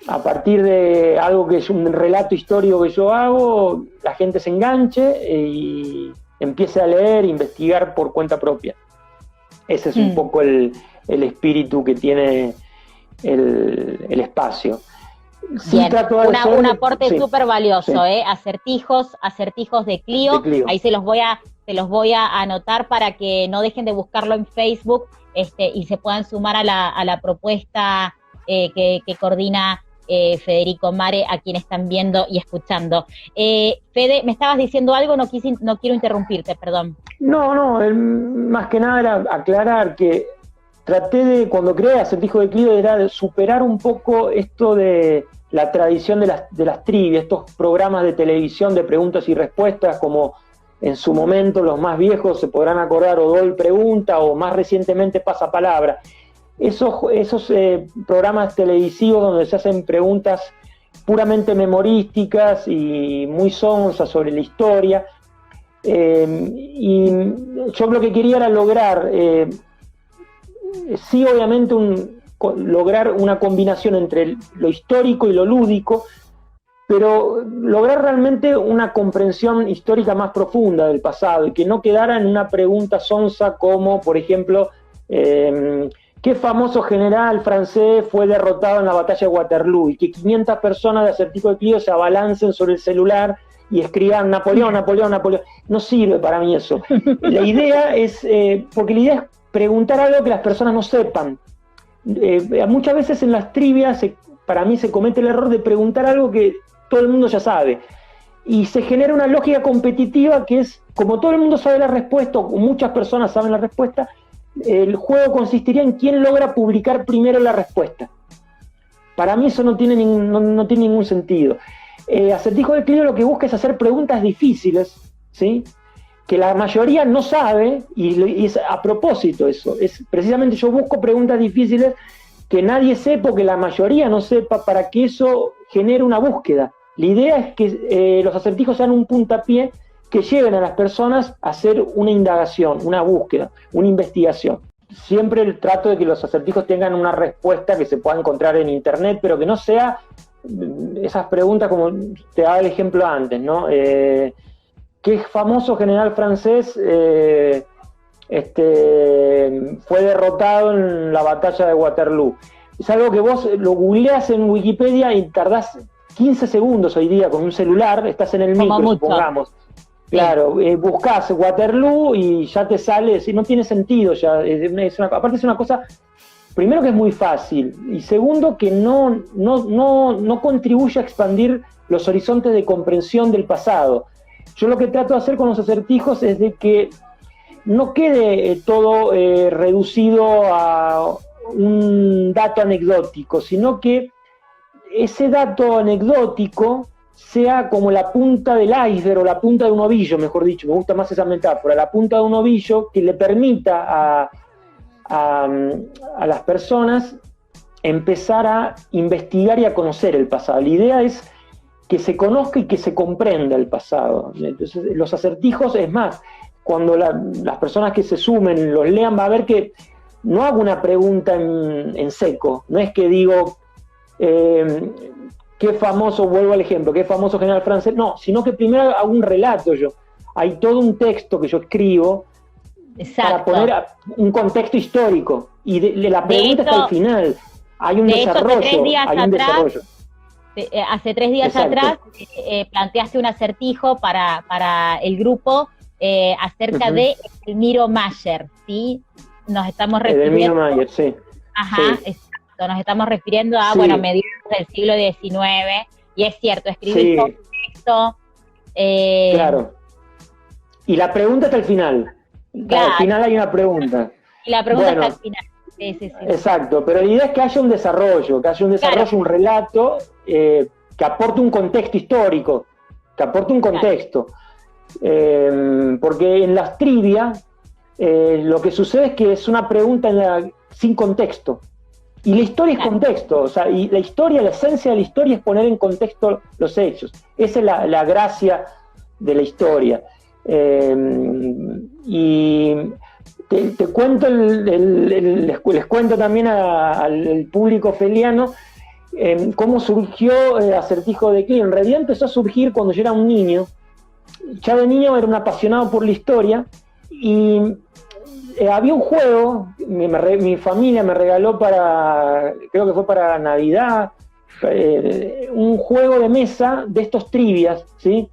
a partir de algo que es un relato histórico que yo hago, la gente se enganche y empiece a leer e investigar por cuenta propia. Ese es un poco el espíritu que tiene el espacio. Sí, bien, un aporte súper valioso, sí. Acertijos de Clio. Ahí se los voy a anotar para que no dejen de buscarlo en Facebook y se puedan sumar a la propuesta que coordina Federico Mare, a quienes están viendo y escuchando. Fede, ¿me estabas diciendo algo? No quiero interrumpirte, perdón. No, más que nada era aclarar que cuando creé Acertijo de Clio, era de superar un poco esto de la tradición de las trivias, estos programas de televisión de preguntas y respuestas, como en su momento los más viejos se podrán acordar, Odol Pregunta, o más recientemente Pasapalabra. Esos programas televisivos donde se hacen preguntas puramente memorísticas y muy sonsas sobre la historia. Y yo lo que quería era lograr, sí, obviamente, lograr una combinación entre lo histórico y lo lúdico, pero lograr realmente una comprensión histórica más profunda del pasado y que no quedara en una pregunta sonsa como, por ejemplo, ¿qué famoso general francés fue derrotado en la batalla de Waterloo? Y que 500 personas de Acertijo de Clio se abalancen sobre el celular y escriban Napoleón. No sirve para mí eso. La idea es, porque la idea es preguntar algo que las personas no sepan. Muchas veces en las trivias, para mí se comete el error de preguntar algo que todo el mundo ya sabe. Y se genera una lógica competitiva que es, como todo el mundo sabe la respuesta, o muchas personas saben la respuesta, el juego consistiría en quién logra publicar primero la respuesta. Para mí eso no tiene ningún sentido. Acertijo de Clio lo que busca es hacer preguntas difíciles, ¿sí?, que la mayoría no sabe, y es a propósito eso. Es precisamente, yo busco preguntas difíciles que nadie sepa, que la mayoría no sepa, para que eso genere una búsqueda. La idea es que los acertijos sean un puntapié que lleven a las personas a hacer una indagación, una búsqueda, una investigación. Siempre el trato de que los acertijos tengan una respuesta que se pueda encontrar en internet, pero que no sea esas preguntas como te daba el ejemplo antes, ¿no? ¿Qué famoso general francés fue derrotado en la batalla de Waterloo? Es algo que vos lo googleás en Wikipedia y tardás 15 segundos hoy día con un celular, estás en el micro, supongamos. Claro, buscás Waterloo y ya te sale, no tiene sentido ya. Aparte es una cosa, primero, que es muy fácil, y segundo, que no contribuye a expandir los horizontes de comprensión del pasado. Yo lo que trato de hacer con los acertijos es de que no quede todo reducido a un dato anecdótico, sino que ese dato anecdótico sea como la punta del iceberg, o la punta de un ovillo, mejor dicho, me gusta más esa metáfora, la punta de un ovillo que le permita a las personas empezar a investigar y a conocer el pasado. La idea es que se conozca y que se comprenda el pasado. Entonces, los acertijos, es más, cuando las personas que se sumen los lean, va a ver que no hago una pregunta en seco, no es que digo qué famoso, vuelvo al ejemplo, qué famoso general francés, no, sino que primero hago un relato yo. Hay todo un texto que yo escribo. Exacto. Para poner un contexto histórico, y la pregunta está al final. Hay un desarrollo, desarrollo. Hace 3 días atrás planteaste un acertijo para el grupo acerca de Edelmiro Mayer, ¿sí? Nos estamos refiriendo... Edelmiro Mayer, sí. Ajá, sí. exacto, nos estamos refiriendo a, Sí. bueno, mediados del siglo XIX, y es cierto, escribir todo un texto... Claro. Y la pregunta está al final. Claro. Al final hay una pregunta. Y la pregunta está al final. Sí. Exacto, pero la idea es que haya un desarrollo, claro. Un relato que aporte un contexto histórico, que aporte un contexto. Claro. Porque en las trivias lo que sucede es que es una pregunta sin contexto. Y la historia es contexto, o sea, y la esencia de la historia es poner en contexto los hechos. Esa es la gracia de la historia. Y te cuento, les cuento también al público feliano cómo surgió Acertijo de Clio. En realidad empezó a surgir cuando yo era un niño. Ya de niño era un apasionado por la historia y había un juego, mi familia me regaló creo que fue para Navidad, un juego de mesa de estos trivias, ¿sí?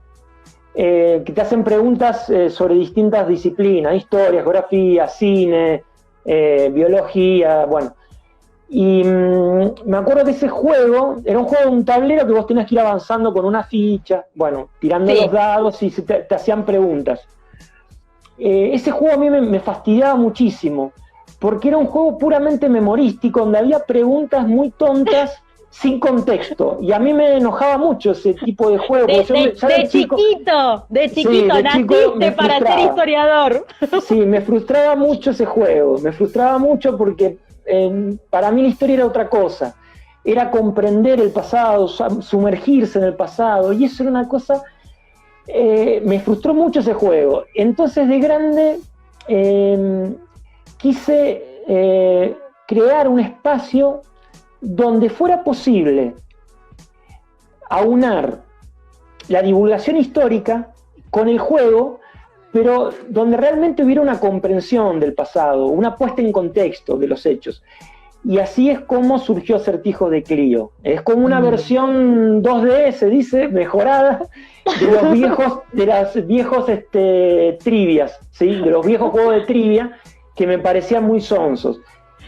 Que te hacen preguntas sobre distintas disciplinas, historia, geografía, cine, biología, bueno. Y me acuerdo que ese juego era un juego de un tablero que vos tenías que ir avanzando con una ficha, bueno, tirando los dados y te hacían preguntas. Ese juego a mí me fastidiaba muchísimo, porque era un juego puramente memorístico, donde había preguntas muy tontas sin contexto, y a mí me enojaba mucho ese tipo de juego. De chiquito, naciste para ser historiador. Sí, me frustraba mucho ese juego, porque para mí la historia era otra cosa, era comprender el pasado, sumergirse en el pasado, y eso era una cosa, me frustró mucho ese juego. Entonces de grande quise crear un espacio donde fuera posible aunar la divulgación histórica con el juego, pero donde realmente hubiera una comprensión del pasado, una puesta en contexto de los hechos. Y así es como surgió Acertijo de Clio. Es como una versión 2D, se dice, mejorada, de las viejos trivias, ¿sí? De los viejos juegos de trivia que me parecían muy sonsos.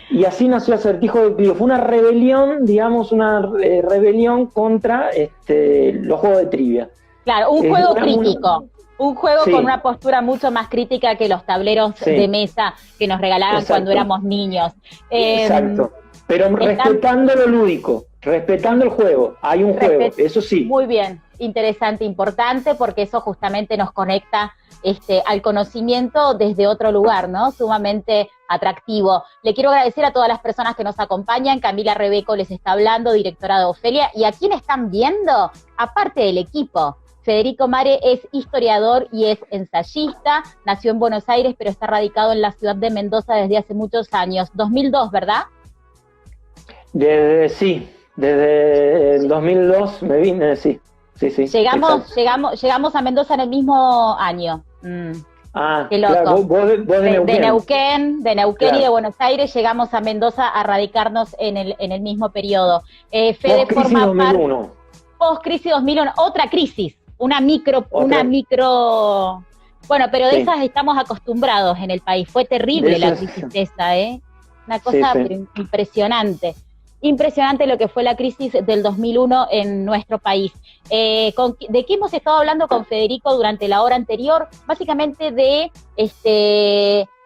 Y así nació Acertijo de Clio. Fue una rebelión, digamos, rebelión contra los juegos de trivia. Claro, un juego crítico. Un juego con una postura mucho más crítica que los tableros de mesa que nos regalaban cuando éramos niños. Exacto. Pero respetando lo lúdico, respetando el juego. Hay un juego, eso sí. Muy bien, interesante, importante, porque eso justamente nos conecta al conocimiento desde otro lugar, ¿no? Sumamente atractivo. Le quiero agradecer a todas las personas que nos acompañan. Camila Rebeco les está hablando, directora de Ofelia, y a quienes están viendo, aparte del equipo. Federico Mare es historiador y es ensayista, nació en Buenos Aires, pero está radicado en la ciudad de Mendoza desde hace muchos años. 2002, ¿verdad? Desde el 2002 me vine, sí. Llegamos a Mendoza en el mismo año. Qué loco. Claro, vos de Neuquén. De Neuquén claro. Y de Buenos Aires llegamos a Mendoza a radicarnos en el mismo periodo. Fede forma parte... Post-crisis 2001, otra crisis. Una micro, bueno, pero de esas estamos acostumbrados en el país. Fue terrible la crisis esa, una cosa impresionante. Impresionante lo que fue la crisis del 2001 en nuestro país. ¿De qué hemos estado hablando con Federico durante la hora anterior? Básicamente de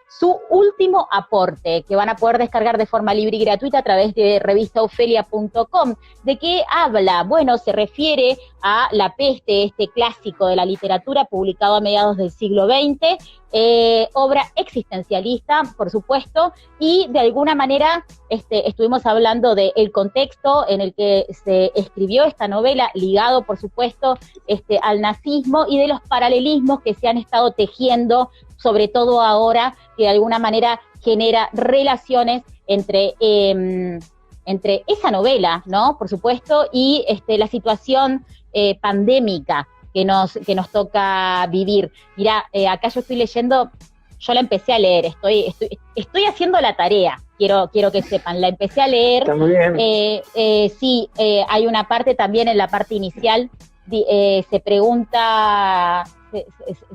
su último aporte, que van a poder descargar de forma libre y gratuita a través de revistaofelia.com. ¿De qué habla? Bueno, se refiere a La peste, este clásico de la literatura publicado a mediados del siglo XX, obra existencialista, por supuesto, y de alguna manera estuvimos hablando del contexto en el que se escribió esta novela, ligado, por supuesto, al nazismo, y de los paralelismos que se han estado tejiendo, sobre todo ahora, que de alguna manera genera relaciones entre esa novela, ¿no? Por supuesto, y la situación pandémica que nos toca vivir. Mirá, acá yo estoy leyendo, yo la empecé a leer, estoy haciendo la tarea, quiero que sepan, la empecé a leer. Está muy bien. Hay una parte también, en la parte inicial, se pregunta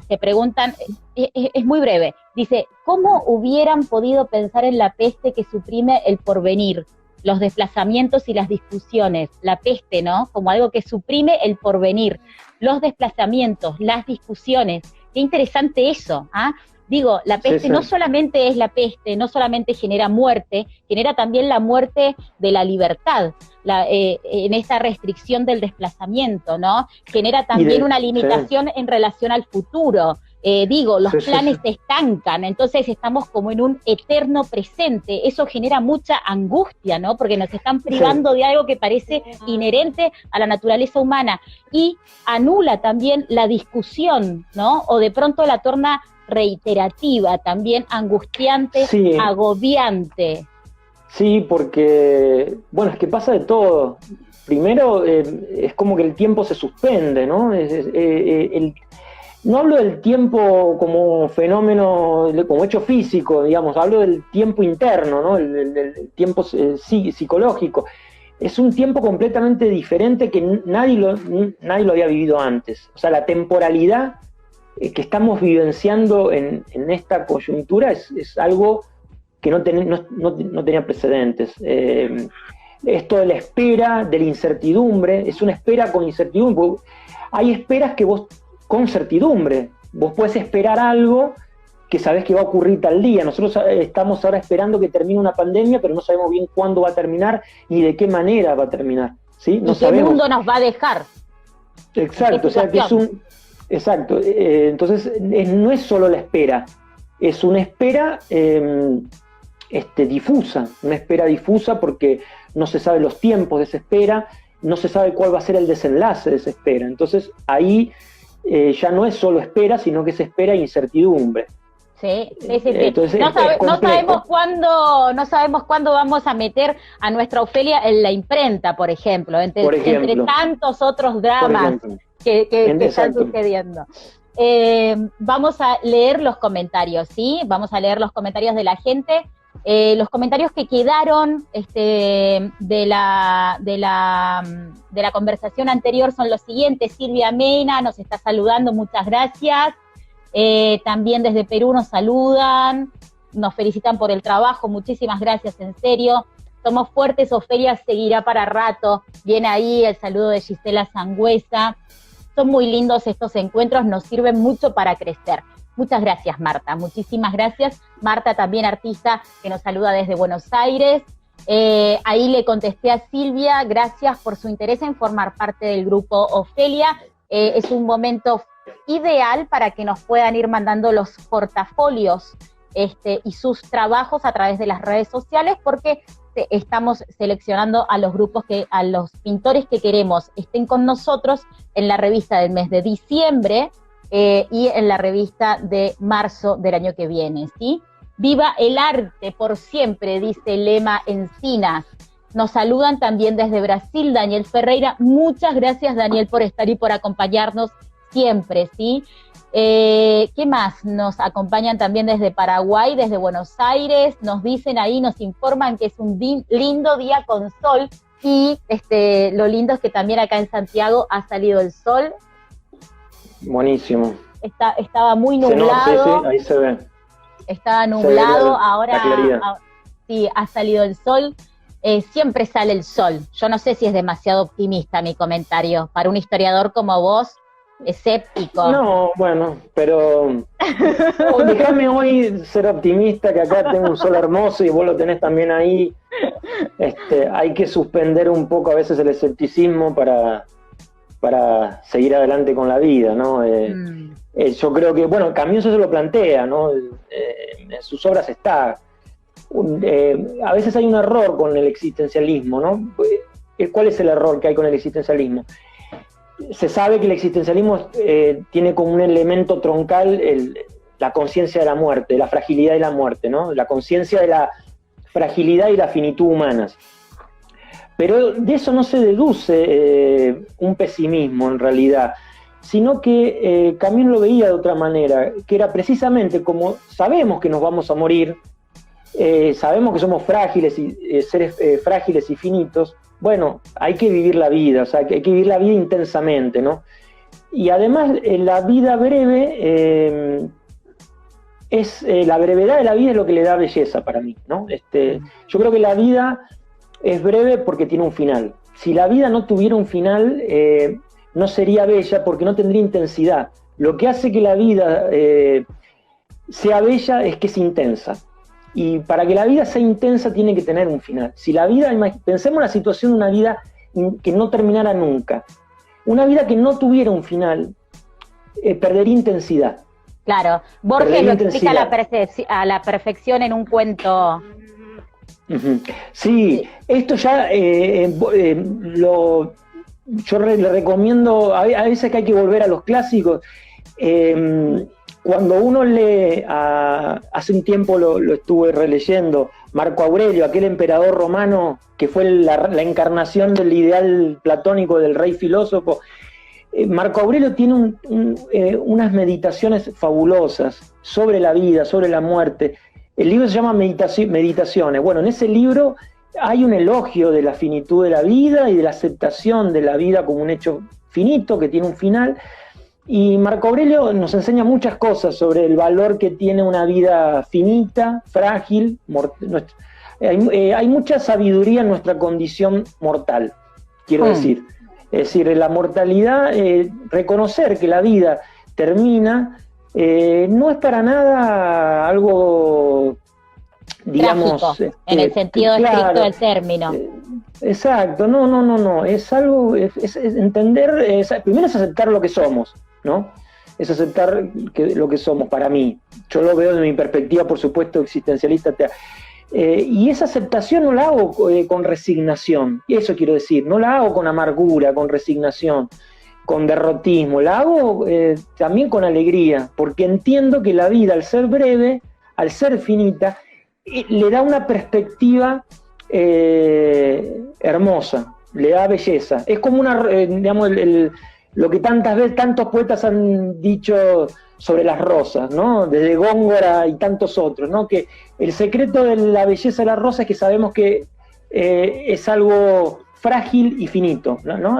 se preguntan, es muy breve, dice, ¿cómo hubieran podido pensar en la peste que suprime el porvenir, los desplazamientos y las discusiones? La peste, ¿no? Como algo que suprime el porvenir, los desplazamientos, las discusiones. Qué interesante eso, ¿ah? Digo, la peste no solamente es la peste, no solamente genera muerte, genera también la muerte de la libertad, en esta restricción del desplazamiento, ¿no? Genera también una limitación en relación al futuro. Los planes se estancan, entonces estamos como en un eterno presente. Eso genera mucha angustia, ¿no? Porque nos están privando de algo que parece inherente a la naturaleza humana y anula también la discusión, ¿no? O de pronto la torna reiterativa, también angustiante, agobiante. Sí, porque, bueno, es que pasa de todo. Primero, es como que el tiempo se suspende, ¿no? No hablo del tiempo como fenómeno, como hecho físico, digamos, hablo del tiempo interno, ¿no? El tiempo psicológico. Es un tiempo completamente diferente que nadie lo había vivido antes. O sea, la temporalidad que estamos vivenciando en esta coyuntura es algo que no tenía precedentes. Esto de la espera, de la incertidumbre, es una espera con incertidumbre. Hay esperas que vos, con certidumbre, vos podés esperar algo que sabés que va a ocurrir tal día. Nosotros estamos ahora esperando que termine una pandemia, pero no sabemos bien cuándo va a terminar ni de qué manera va a terminar, ¿sí? No sabemos. ¿Qué mundo nos va a dejar? Exacto, o sea que es un... Exacto, entonces no es solo la espera, es una espera difusa, una espera difusa porque no se sabe los tiempos de esa espera, no se sabe cuál va a ser el desenlace de esa espera, entonces ahí ya no es solo espera, sino que es espera e incertidumbre. Sí. Entonces, no sabemos cuándo vamos a meter a nuestra Ofelia en la imprenta, por ejemplo, entre tantos otros dramas que están sucediendo. Vamos a leer los comentarios, ¿sí? Vamos a leer los comentarios de la gente. Los comentarios que quedaron de la conversación anterior son los siguientes. Silvia Mena nos está saludando, muchas gracias. También desde Perú nos saludan, nos felicitan por el trabajo, muchísimas gracias, en serio. Somos fuertes, Ofelia seguirá para rato. Viene ahí el saludo de Gisela Sangüesa. Son muy lindos estos encuentros, nos sirven mucho para crecer. Muchas gracias, Marta, muchísimas gracias. Marta, también artista, que nos saluda desde Buenos Aires. Ahí le contesté a Silvia, gracias por su interés en formar parte del grupo Ofelia. Es un momento ideal para que nos puedan ir mandando los portafolios y sus trabajos a través de las redes sociales, porque estamos seleccionando a los a los pintores que queremos estén con nosotros en la revista del mes de diciembre y en la revista de marzo del año que viene, ¿sí? Viva el arte por siempre, dice Lema Encinas. Nos saludan también desde Brasil, Daniel Ferreira. Muchas gracias, Daniel, por estar y por acompañarnos siempre, ¿sí? ¿Qué más? Nos acompañan también desde Paraguay, desde Buenos Aires, nos dicen ahí, nos informan que es un lindo día con sol y lo lindo es que también acá en Santiago ha salido el sol. Buenísimo. Estaba muy nublado. Sí, ahí se ve. Estaba nublado, ahora sí, ha salido el sol. Siempre sale el sol. Yo no sé si es demasiado optimista mi comentario. Para un historiador como vos, escéptico. No, bueno, pero déjame hoy ser optimista, que acá tengo un sol hermoso y vos lo tenés también ahí. Hay que suspender un poco a veces el escepticismo para seguir adelante con la vida, ¿no? Yo creo que, bueno, Camus se lo plantea, ¿no? En sus obras está. A veces hay un error con el existencialismo, ¿no? ¿Cuál es el error que hay con el existencialismo? Se sabe que el existencialismo tiene como un elemento troncal la conciencia de la muerte, de la fragilidad de la muerte, ¿no? La conciencia de la fragilidad y la finitud humanas. Pero de eso no se deduce un pesimismo en realidad, sino que Camus lo veía de otra manera, que era precisamente como sabemos que nos vamos a morir, sabemos que somos frágiles y seres frágiles y finitos. Bueno, hay que vivir la vida, o sea, hay que vivir la vida intensamente, ¿no? y además la vida breve la brevedad de la vida es lo que le da belleza para mí, ¿no? Yo creo que la vida es breve porque tiene un final. Si la vida no tuviera un final, no sería bella porque no tendría intensidad. Lo que hace que la vida sea bella es que es intensa. Y para que la vida sea intensa tiene que tener un final. Si la vida, pensemos en la situación de una vida que no terminara nunca. Una vida que no tuviera un final, perdería intensidad. Claro, Borges lo explica a la perfección en un cuento. Uh-huh. Sí, esto ya yo le recomiendo, a veces que hay que volver a los clásicos. Cuando uno lee, hace un tiempo lo estuve releyendo, Marco Aurelio, aquel emperador romano que fue la encarnación del ideal platónico del rey filósofo. Marco Aurelio tiene unas meditaciones fabulosas sobre la vida, sobre la muerte. El libro se llama Meditaciones. Bueno, en ese libro hay un elogio de la finitud de la vida y de la aceptación de la vida como un hecho finito, que tiene un final. Y Marco Aurelio nos enseña muchas cosas sobre el valor que tiene una vida finita, frágil. Hay mucha sabiduría en nuestra condición mortal, quiero decir. Es decir, la mortalidad, reconocer que la vida termina, no es para nada algo, digamos... Trágico, en el sentido estricto del término. Exacto, no, es algo, es entender, primero es aceptar lo que somos, ¿no? Es aceptar lo que somos para mí. Yo lo veo desde mi perspectiva, por supuesto, existencialista. Y esa aceptación no la hago con resignación, y eso quiero decir, no la hago con amargura, con resignación, con derrotismo, la hago también con alegría, porque entiendo que la vida, al ser breve, al ser finita, le da una perspectiva hermosa, le da belleza. Es como digamos, lo que tantos poetas han dicho sobre las rosas, ¿no? Desde Góngora y tantos otros, ¿no? Que el secreto de la belleza de la rosa es que sabemos que es algo frágil y finito, ¿no?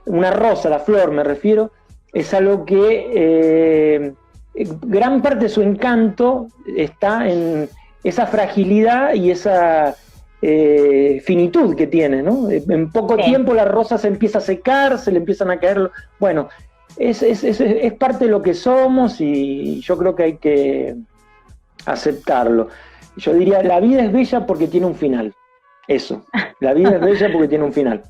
Una rosa, la flor me refiero, es algo que gran parte de su encanto está en esa fragilidad y esa finitud que tiene, ¿no? En poco tiempo la rosa se empieza a secar, se le empiezan a caer, bueno, es parte de lo que somos y yo creo que hay que aceptarlo. Yo diría, la vida es bella porque tiene un final. Eso, la vida es bella porque tiene un final.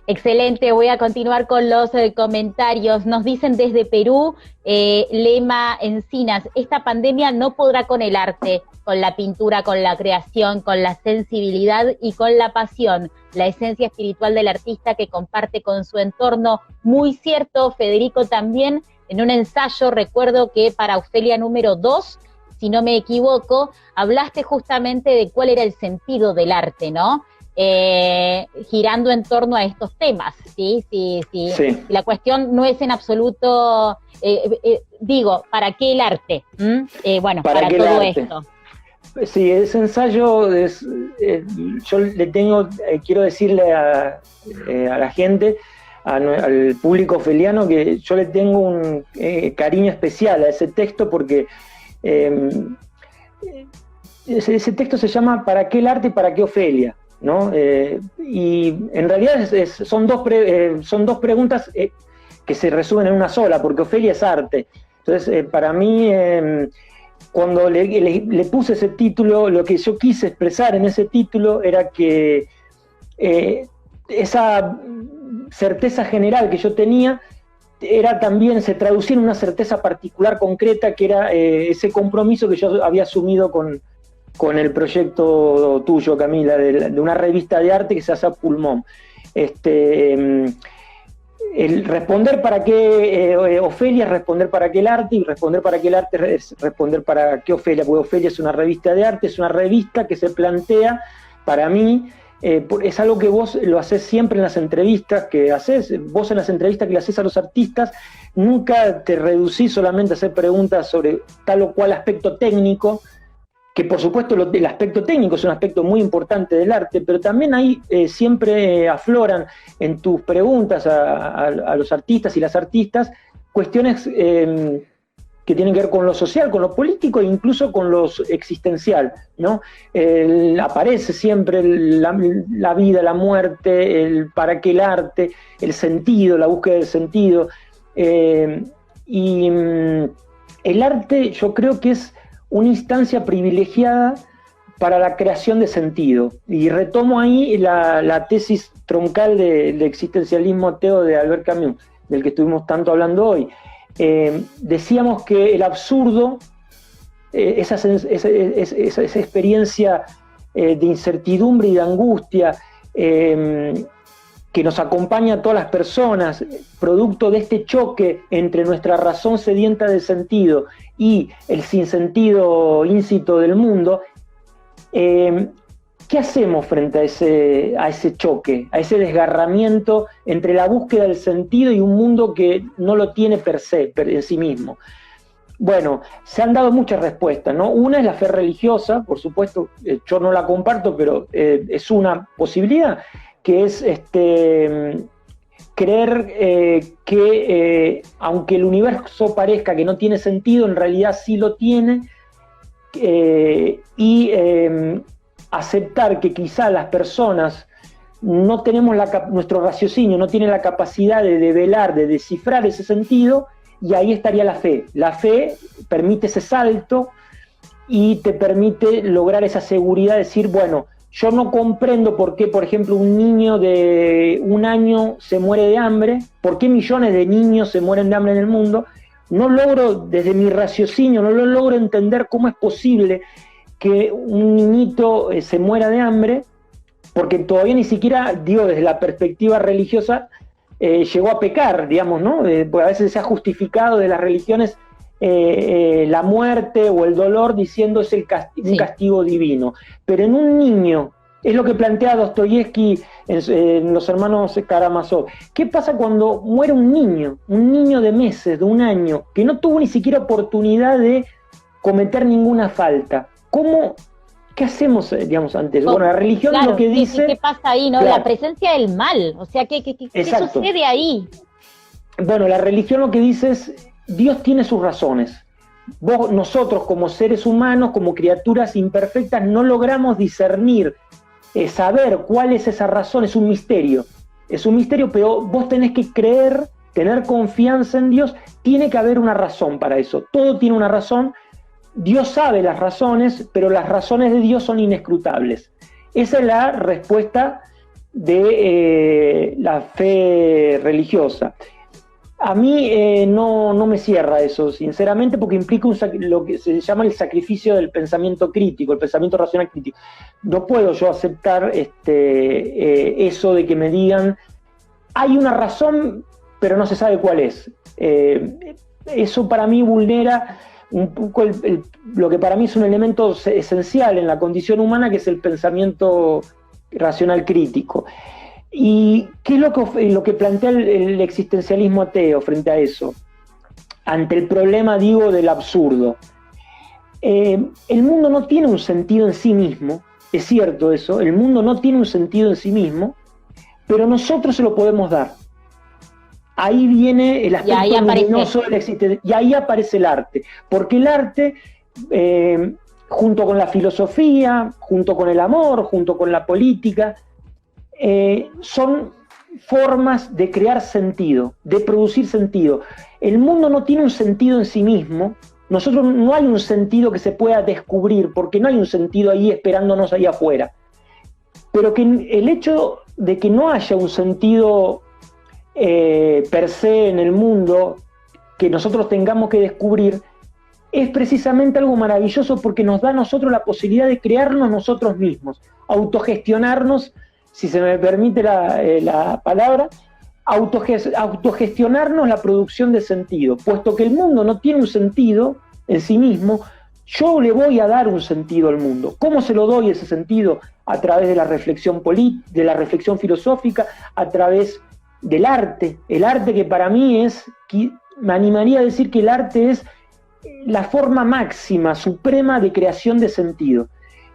Excelente, voy a continuar con los comentarios. Nos dicen desde Perú, Lema Encinas, esta pandemia no podrá con el arte, con la pintura, con la creación, con la sensibilidad y con la pasión, la esencia espiritual del artista que comparte con su entorno. Muy cierto, Federico, también en un ensayo, recuerdo que para Ofelia número 2, si no me equivoco, hablaste justamente de cuál era el sentido del arte, ¿no? Girando en torno a estos temas, ¿sí? Sí. La cuestión no es en absoluto, digo, ¿para qué el arte? Bueno, para todo esto. Sí, ese ensayo yo le tengo, quiero decirle a la gente, al público ofeliano, que yo le tengo un cariño especial a ese texto porque ese texto se llama ¿Para qué el arte y para qué Ofelia? ¿No? Y en realidad son dos preguntas que se resumen en una sola, porque Ofelia es arte. Entonces, para mí, cuando le puse ese título, lo que yo quise expresar en ese título era que esa certeza general que yo tenía se traducía en una certeza particular, concreta, que era ese compromiso que yo había asumido con el proyecto tuyo, Camila, de una revista de arte que se hace a pulmón. El responder para qué Ofelia es responder para qué el arte, y responder para qué el arte es responder para qué Ofelia, porque Ofelia es una revista de arte, es una revista que se plantea, para mí, es algo que vos lo hacés siempre en las entrevistas que haces, vos en las entrevistas que le haces a los artistas, nunca te reducís solamente a hacer preguntas sobre tal o cual aspecto técnico, que por supuesto el aspecto técnico es un aspecto muy importante del arte, pero también ahí siempre afloran en tus preguntas a los artistas y las artistas cuestiones que tienen que ver con lo social, con lo político e incluso con lo existencial, ¿no? Aparece siempre la vida, la muerte, el para qué el arte, el sentido, la búsqueda del sentido. Y el arte yo creo que es una instancia privilegiada para la creación de sentido. Y retomo ahí la tesis troncal del existencialismo ateo de Albert Camus, del que estuvimos tanto hablando hoy. Decíamos que el absurdo, esa experiencia de incertidumbre y de angustia que nos acompaña a todas las personas, producto de este choque entre nuestra razón sedienta de sentido y el sinsentido íncito del mundo, ¿qué hacemos frente a ese choque, a ese desgarramiento entre la búsqueda del sentido y un mundo que no lo tiene per se, en sí mismo? Bueno, se han dado muchas respuestas, ¿no? Una es la fe religiosa, por supuesto, yo no la comparto, pero es una posibilidad, que es creer que aunque el universo parezca que no tiene sentido, en realidad sí lo tiene, y aceptar que quizá las personas no tenemos nuestro raciocinio no tiene la capacidad de develar, de descifrar ese sentido, y ahí estaría la fe. La fe permite ese salto y te permite lograr esa seguridad de decir, bueno, yo no comprendo por qué, por ejemplo, un niño de 1 año se muere de hambre, por qué millones de niños se mueren de hambre en el mundo. No logro, desde mi raciocinio, no lo logro entender cómo es posible que un niñito se muera de hambre, porque todavía ni siquiera, digo, desde la perspectiva religiosa, llegó a pecar, digamos, ¿no? Porque a veces se ha justificado de las religiones la muerte o el dolor diciendo es un castigo divino. Pero en un niño, es lo que plantea Dostoyevsky en Los Hermanos Karamazov. ¿Qué pasa cuando muere un niño de meses, de 1 año, que no tuvo ni siquiera oportunidad de cometer ninguna falta? ¿Qué hacemos, digamos, antes? Bueno, la religión claro, lo que dice... ¿Qué pasa ahí, no? Claro. La presencia del mal, o sea, ¿qué sucede ahí? Bueno, la religión lo que dice es, Dios tiene sus razones. Nosotros como seres humanos, como criaturas imperfectas, no logramos discernir, saber cuál es esa razón, es un misterio, pero vos tenés que creer, tener confianza en Dios, tiene que haber una razón para eso, todo tiene una razón. Dios sabe las razones, pero las razones de Dios son inescrutables. Esa es la respuesta de la fe religiosa. A mí no me cierra eso, sinceramente, porque implica lo que se llama el sacrificio del pensamiento crítico, el pensamiento racional crítico. No puedo yo aceptar eso de que me digan, hay una razón, pero no se sabe cuál es. Eso para mí vulnera un poco lo que para mí es un elemento esencial en la condición humana, que es el pensamiento racional crítico. ¿Y qué es lo que plantea el existencialismo ateo frente a eso? Ante el problema, digo, del absurdo. El mundo no tiene un sentido en sí mismo, es cierto eso, el mundo no tiene un sentido en sí mismo, pero nosotros se lo podemos dar. Ahí viene el aspecto luminoso del existencialismo, y ahí aparece el arte, porque el arte, junto con la filosofía, junto con el amor, junto con la política, son formas de crear sentido, de producir sentido. El mundo no tiene un sentido en sí mismo, nosotros no hay un sentido que se pueda descubrir, porque no hay un sentido ahí esperándonos ahí afuera. Pero que el hecho de que no haya un sentido per se en el mundo que nosotros tengamos que descubrir es precisamente algo maravilloso, porque nos da a nosotros la posibilidad de crearnos nosotros mismos, autogestionarnos, si se me permite la palabra, autogestionarnos la producción de sentido. Puesto que el mundo no tiene un sentido en sí mismo, yo le voy a dar un sentido al mundo. ¿Cómo se lo doy ese sentido? A través de la reflexión de la reflexión filosófica, a través del arte. El arte, que para mí me animaría a decir que el arte es la forma máxima, suprema de creación de sentido.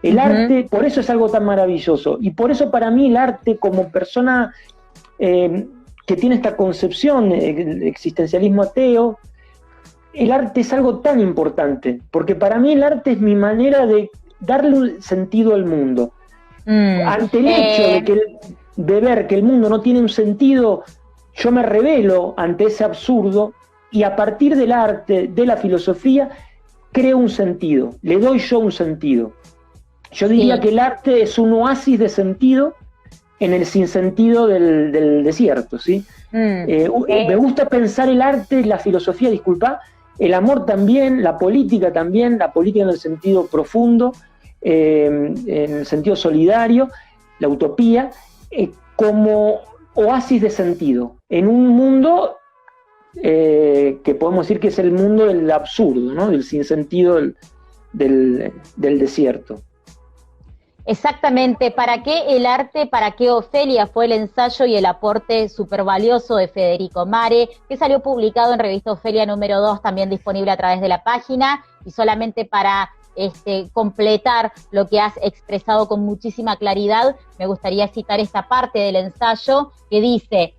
El arte, por eso es algo tan maravilloso, y por eso para mí el arte como persona que tiene esta concepción, el existencialismo ateo, el arte es algo tan importante, porque para mí el arte es mi manera de darle un sentido al mundo. Ante el hecho de ver que el mundo no tiene un sentido, yo me rebelo ante ese absurdo, y a partir del arte, de la filosofía, creo un sentido, le doy yo un sentido. Yo diría que el arte es un oasis de sentido en el sinsentido del desierto, ¿sí? Me gusta pensar el arte, la filosofía, disculpa, el amor también, la política en el sentido profundo, en el sentido solidario, la utopía, como oasis de sentido, en un mundo que podemos decir que es el mundo del absurdo, ¿no? Del sinsentido del desierto. Exactamente. ¿Para qué el arte? ¿Para qué Ofelia? Fue el ensayo y el aporte súper valioso de Federico Mare, que salió publicado en Revista Ofelia número 2, también disponible a través de la página. Y solamente para completar lo que has expresado con muchísima claridad, me gustaría citar esta parte del ensayo que dice: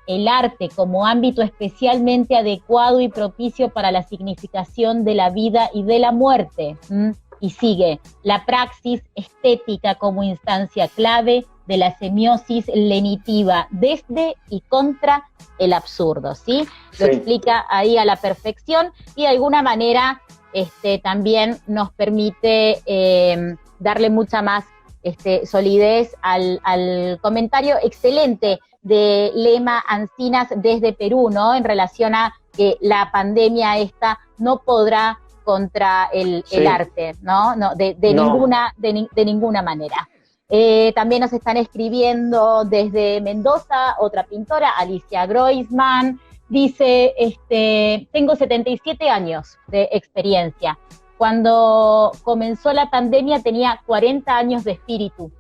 el arte como ámbito especialmente adecuado y propicio para la significación de la vida y de la muerte. Y sigue: la praxis estética como instancia clave de la semiosis lenitiva desde y contra el absurdo, ¿sí? Lo explica ahí a la perfección, y de alguna manera también nos permite darle mucha más solidez al comentario excelente de Lema Ancinas desde Perú, ¿no? En relación a que la pandemia esta no podrá contra el arte, ¿no? De ninguna manera. También nos están escribiendo desde Mendoza, otra pintora, Alicia Groisman, dice, tengo 77 años de experiencia. Cuando comenzó la pandemia tenía 40 años de espíritu,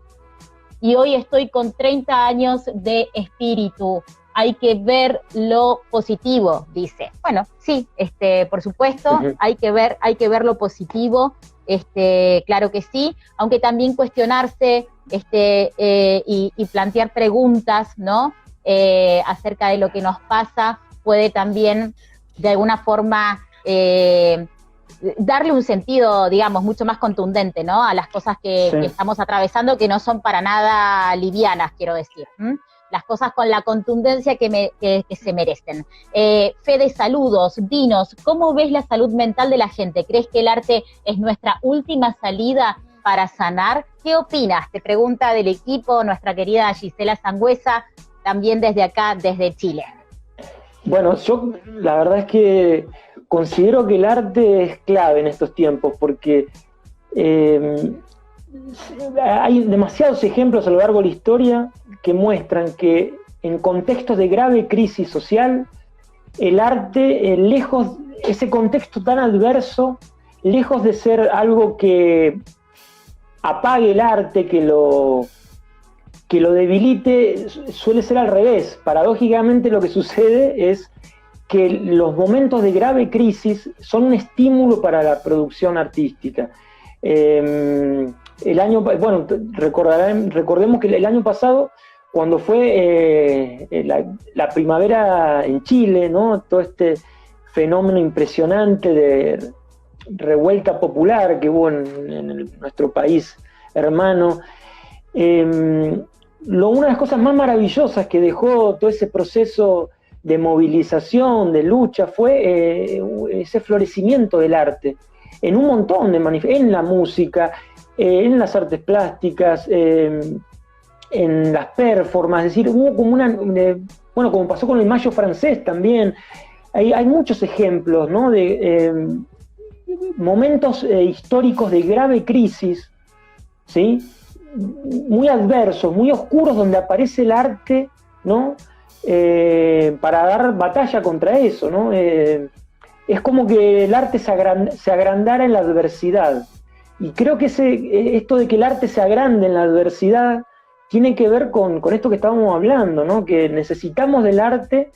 y hoy estoy con 30 años de espíritu. Hay que ver lo positivo, dice. Bueno, sí, por supuesto, hay que ver lo positivo, claro que sí, aunque también cuestionarse y plantear preguntas, ¿no? Acerca de lo que nos pasa, puede también, de alguna forma, darle un sentido, digamos, mucho más contundente, ¿no? A las cosas que estamos atravesando, que no son para nada livianas, quiero decir. Las cosas con la contundencia que se merecen. Fede, saludos. Dinos, ¿cómo ves la salud mental de la gente? ¿Crees que el arte es nuestra última salida para sanar? ¿Qué opinas? Te pregunta del equipo nuestra querida Gisela Sangüesa, también desde acá, desde Chile. Bueno, yo la verdad es que considero que el arte es clave en estos tiempos, porque hay demasiados ejemplos a lo largo de la historia que muestran que en contextos de grave crisis social, el arte, lejos, ese contexto tan adverso, lejos de ser algo que apague el arte, que lo debilite, suele ser al revés. Paradójicamente lo que sucede es que los momentos de grave crisis son un estímulo para la producción artística. Recordemos que el año pasado, cuando fue la primavera en Chile, ¿no? Todo este fenómeno impresionante de revuelta popular que hubo en nuestro país hermano, una de las cosas más maravillosas que dejó todo ese proceso de movilización, de lucha, fue ese florecimiento del arte en un montón de en la música, en las artes plásticas, en las performances. Es decir, hubo como como pasó con el Mayo francés también. Hay muchos ejemplos, ¿no? De momentos históricos de grave crisis, ¿sí? Muy adversos, muy oscuros, donde aparece el arte, ¿no? Para dar batalla contra eso, ¿no? Es como que el arte se agrandara en la adversidad. Y creo que esto de que el arte se agrande en la adversidad tiene que ver con esto que estábamos hablando, ¿no? Que necesitamos del arte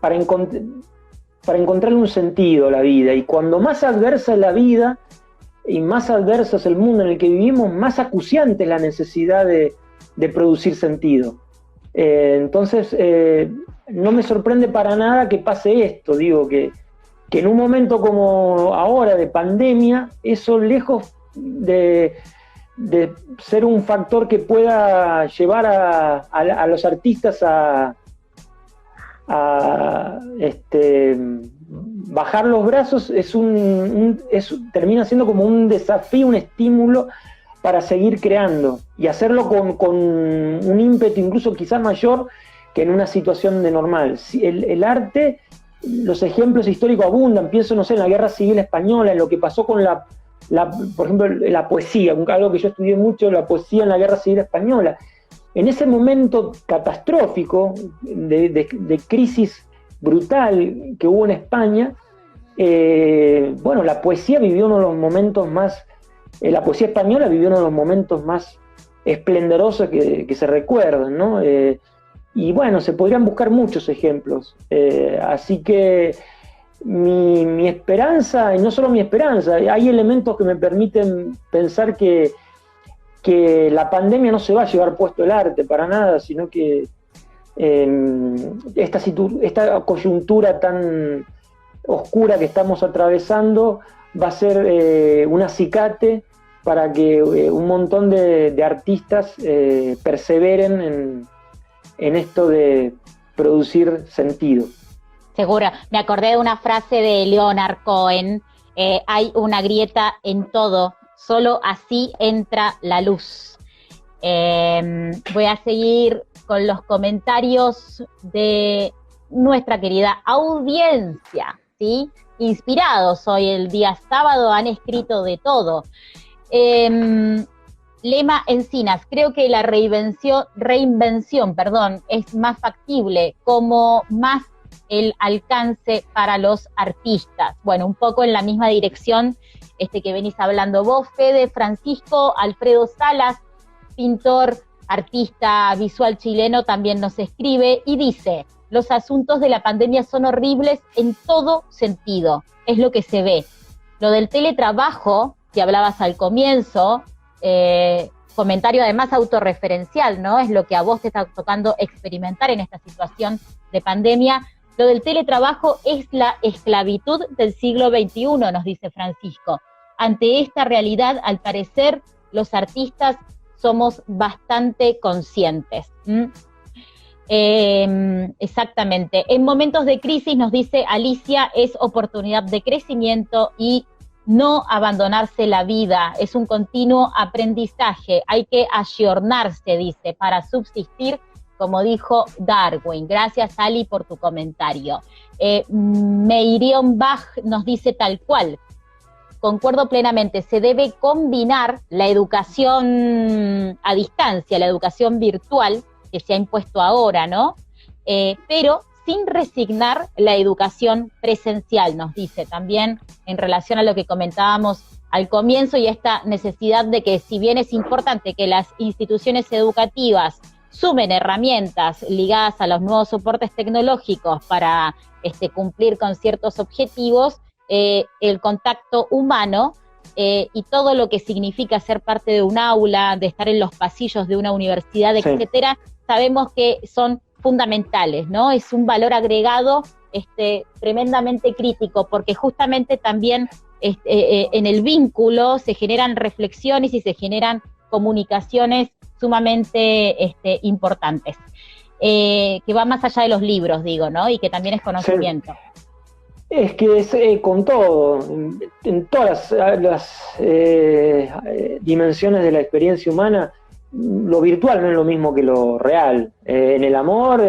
para para encontrarle un sentido a la vida. Y cuando más adversa es la vida y más adverso es el mundo en el que vivimos, más acuciante es la necesidad de producir sentido. Entonces, no me sorprende para nada que pase esto. Digo que en un momento como ahora de pandemia, eso lejos de ser un factor que pueda llevar a los artistas a bajar los brazos, termina siendo como un desafío, un estímulo para seguir creando y hacerlo con un ímpetu incluso quizás mayor que en una situación de normal. El arte, los ejemplos históricos abundan, pienso, no sé, en la Guerra Civil Española, en lo que pasó con por ejemplo, la poesía, algo que yo estudié mucho, la poesía en la Guerra Civil Española. En ese momento catastrófico, de crisis brutal que hubo en España, la poesía vivió uno de los momentos más, la poesía española vivió uno de los momentos más esplendorosos que se recuerdan, ¿no? Y bueno, se podrían buscar muchos ejemplos. Así que mi esperanza, y no solo mi esperanza, hay elementos que me permiten pensar que la pandemia no se va a llevar puesto el arte para nada, sino que esta coyuntura tan oscura que estamos atravesando va a ser un acicate para que un montón de artistas perseveren en esto de producir sentido. Seguro. Me acordé de una frase de Leonard Cohen, hay una grieta en todo, solo así entra la luz. Voy a seguir con los comentarios de nuestra querida audiencia, ¿sí? Inspirados hoy el día sábado, han escrito de todo. Lema Encinas, creo que la reinvención, es más factible, como más el alcance para los artistas. Bueno, un poco en la misma dirección que venís hablando vos, Fede. Francisco Alfredo Salas, pintor, artista visual chileno, también nos escribe y dice: los asuntos de la pandemia son horribles en todo sentido, es lo que se ve. Lo del teletrabajo, que hablabas al comienzo, comentario además autorreferencial, ¿no? Es lo que a vos te está tocando experimentar en esta situación de pandemia. Lo del teletrabajo es la esclavitud del siglo XXI, nos dice Francisco. Ante esta realidad, al parecer, los artistas somos bastante conscientes. Exactamente. En momentos de crisis, nos dice Alicia, es oportunidad de crecimiento y no abandonarse la vida, es un continuo aprendizaje, hay que ayornarse, dice, para subsistir, como dijo Darwin. Gracias, Ali, por tu comentario. Meirion Bach nos dice tal cual, concuerdo plenamente, se debe combinar la educación a distancia, la educación virtual, que se ha impuesto ahora, ¿no? Pero sin resignar la educación presencial, nos dice también en relación a lo que comentábamos al comienzo y esta necesidad de que, si bien es importante que las instituciones educativas sumen herramientas ligadas a los nuevos soportes tecnológicos para cumplir con ciertos objetivos, el contacto humano y todo lo que significa ser parte de un aula, de estar en los pasillos de una universidad, sí, etcétera, sabemos que son fundamentales, ¿no? Es un valor agregado tremendamente crítico, porque justamente también en el vínculo se generan reflexiones y se generan comunicaciones sumamente importantes, que va más allá de los libros, digo, ¿no? Y que también es conocimiento. Sí. Es que es con todo, en todas las dimensiones de la experiencia humana, lo virtual no es lo mismo que lo real. En el amor,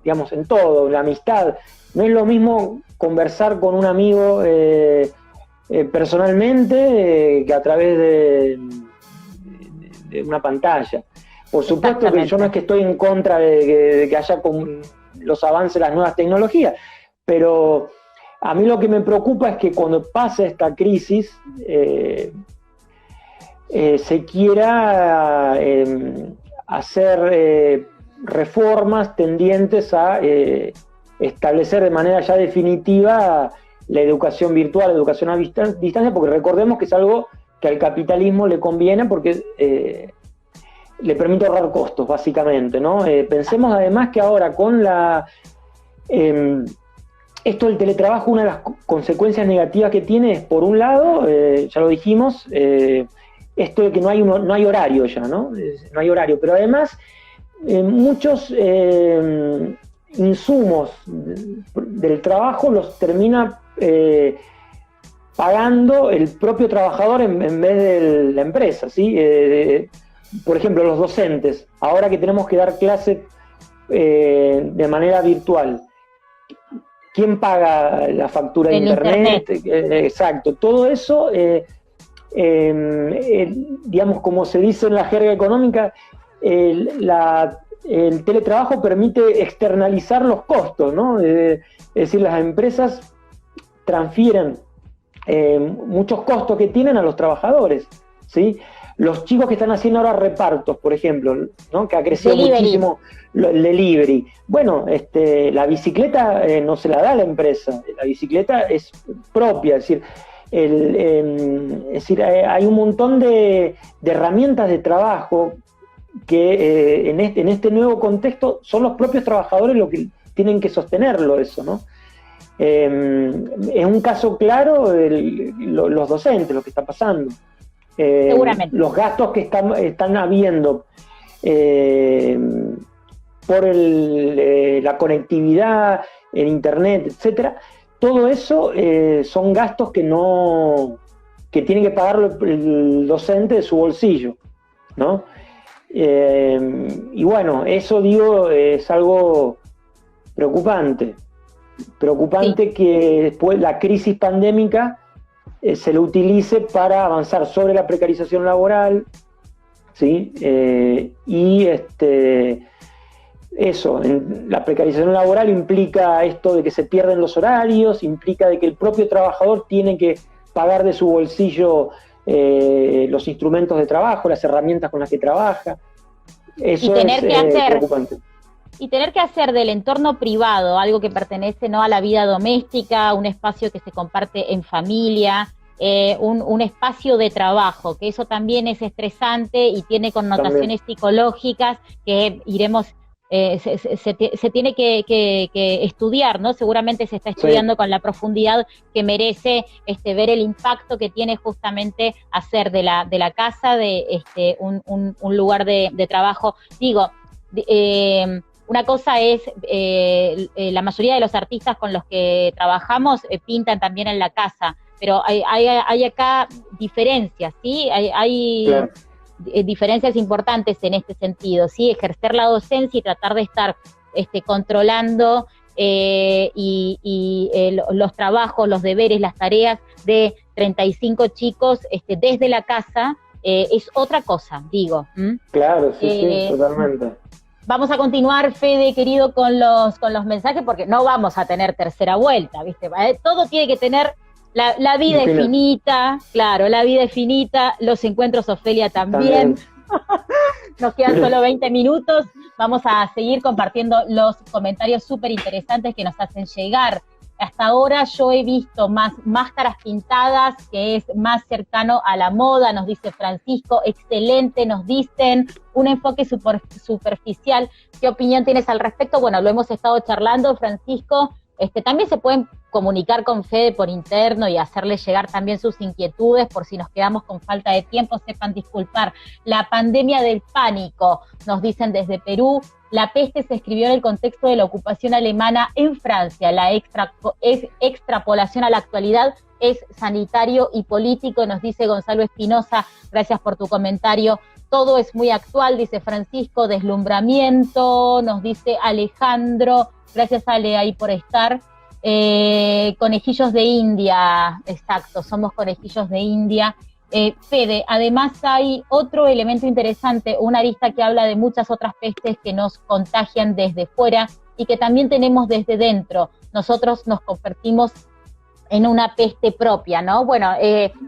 digamos, en todo, en la amistad, no es lo mismo conversar con un amigo personalmente que a través de una pantalla. Por supuesto que yo no es que estoy en contra de que haya los avances de las nuevas tecnologías, pero a mí lo que me preocupa es que cuando pase esta crisis se quiera hacer reformas tendientes a establecer de manera ya definitiva la educación virtual, la educación a distancia, porque recordemos que es algo que al capitalismo le conviene porque le permite ahorrar costos, básicamente, ¿no? Pensemos además que ahora con esto del teletrabajo, una de las consecuencias negativas que tiene es, por un lado, ya lo dijimos, esto de que no hay horario ya, ¿no? No hay horario, pero además muchos insumos del trabajo los termina pagando el propio trabajador en vez de la empresa, ¿sí? Por ejemplo, los docentes, ahora que tenemos que dar clases de manera virtual, ¿quién paga la factura de internet? Exacto, todo eso, digamos, como se dice en la jerga económica, el teletrabajo permite externalizar los costos, ¿no? Es decir, las empresas transfieren muchos costos que tienen a los trabajadores, ¿sí? Los chicos que están haciendo ahora repartos, por ejemplo, ¿no? Que ha crecido muchísimo el delivery. Bueno, la bicicleta no se la da a la empresa, la bicicleta es propia, es decir, hay un montón de herramientas de trabajo que en este nuevo contexto son los propios trabajadores los que tienen que sostenerlo eso, ¿no? Es un caso claro los docentes, lo que está pasando. Seguramente. Los gastos que están habiendo por la conectividad, el internet, etcétera, todo eso son gastos que tiene que pagar el docente de su bolsillo, ¿no? Y bueno, eso digo es algo preocupante Sí. que después la crisis pandémica se lo utilice para avanzar sobre la precarización laboral, ¿sí? Y la precarización laboral implica esto de que se pierden los horarios, implica de que el propio trabajador tiene que pagar de su bolsillo los instrumentos de trabajo, las herramientas con las que trabaja. Eso es preocupante. Y tener que hacer del entorno privado algo que pertenece no a la vida doméstica, un espacio que se comparte en familia, un espacio de trabajo, que eso también es estresante y tiene connotaciones psicológicas que iremos, se tiene que estudiar, ¿no? Seguramente se está estudiando con la profundidad que merece ver el impacto que tiene justamente hacer de la casa un lugar de trabajo. Digo, una cosa es, la mayoría de los artistas con los que trabajamos pintan también en la casa, pero hay acá diferencias, ¿sí? Hay diferencias importantes en este sentido, ¿sí? Ejercer la docencia y tratar de estar controlando los trabajos, los deberes, las tareas de 35 chicos desde la casa, es otra cosa, digo. Claro, sí, totalmente. Vamos a continuar, Fede, querido, con los mensajes, porque no vamos a tener tercera vuelta, ¿viste? Todo tiene que tener, la vida es finita, claro, la vida es finita, los encuentros, Ofelia, también. Nos quedan solo 20 minutos, vamos a seguir compartiendo los comentarios súper interesantes que nos hacen llegar. Hasta ahora yo he visto más máscaras pintadas, que es más cercano a la moda, nos dice Francisco. Excelente, nos dicen, un enfoque superficial. ¿Qué opinión tienes al respecto? Bueno, lo hemos estado charlando, Francisco. También se pueden comunicar con Fede por interno y hacerle llegar también sus inquietudes, por si nos quedamos con falta de tiempo, sepan disculpar. La pandemia del pánico, nos dicen desde Perú. La peste se escribió en el contexto de la ocupación alemana en Francia. La extrapolación a la actualidad es sanitario y político, nos dice Gonzalo Espinosa. Gracias por tu comentario. Todo es muy actual, dice Francisco. Deslumbramiento, nos dice Alejandro. Gracias, Ale, ahí por estar. Conejillos de India, exacto, somos conejillos de India. Fede, además hay otro elemento interesante, una arista que habla de muchas otras pestes que nos contagian desde fuera y que también tenemos desde dentro. Nosotros nos convertimos en una peste propia, ¿no? Bueno,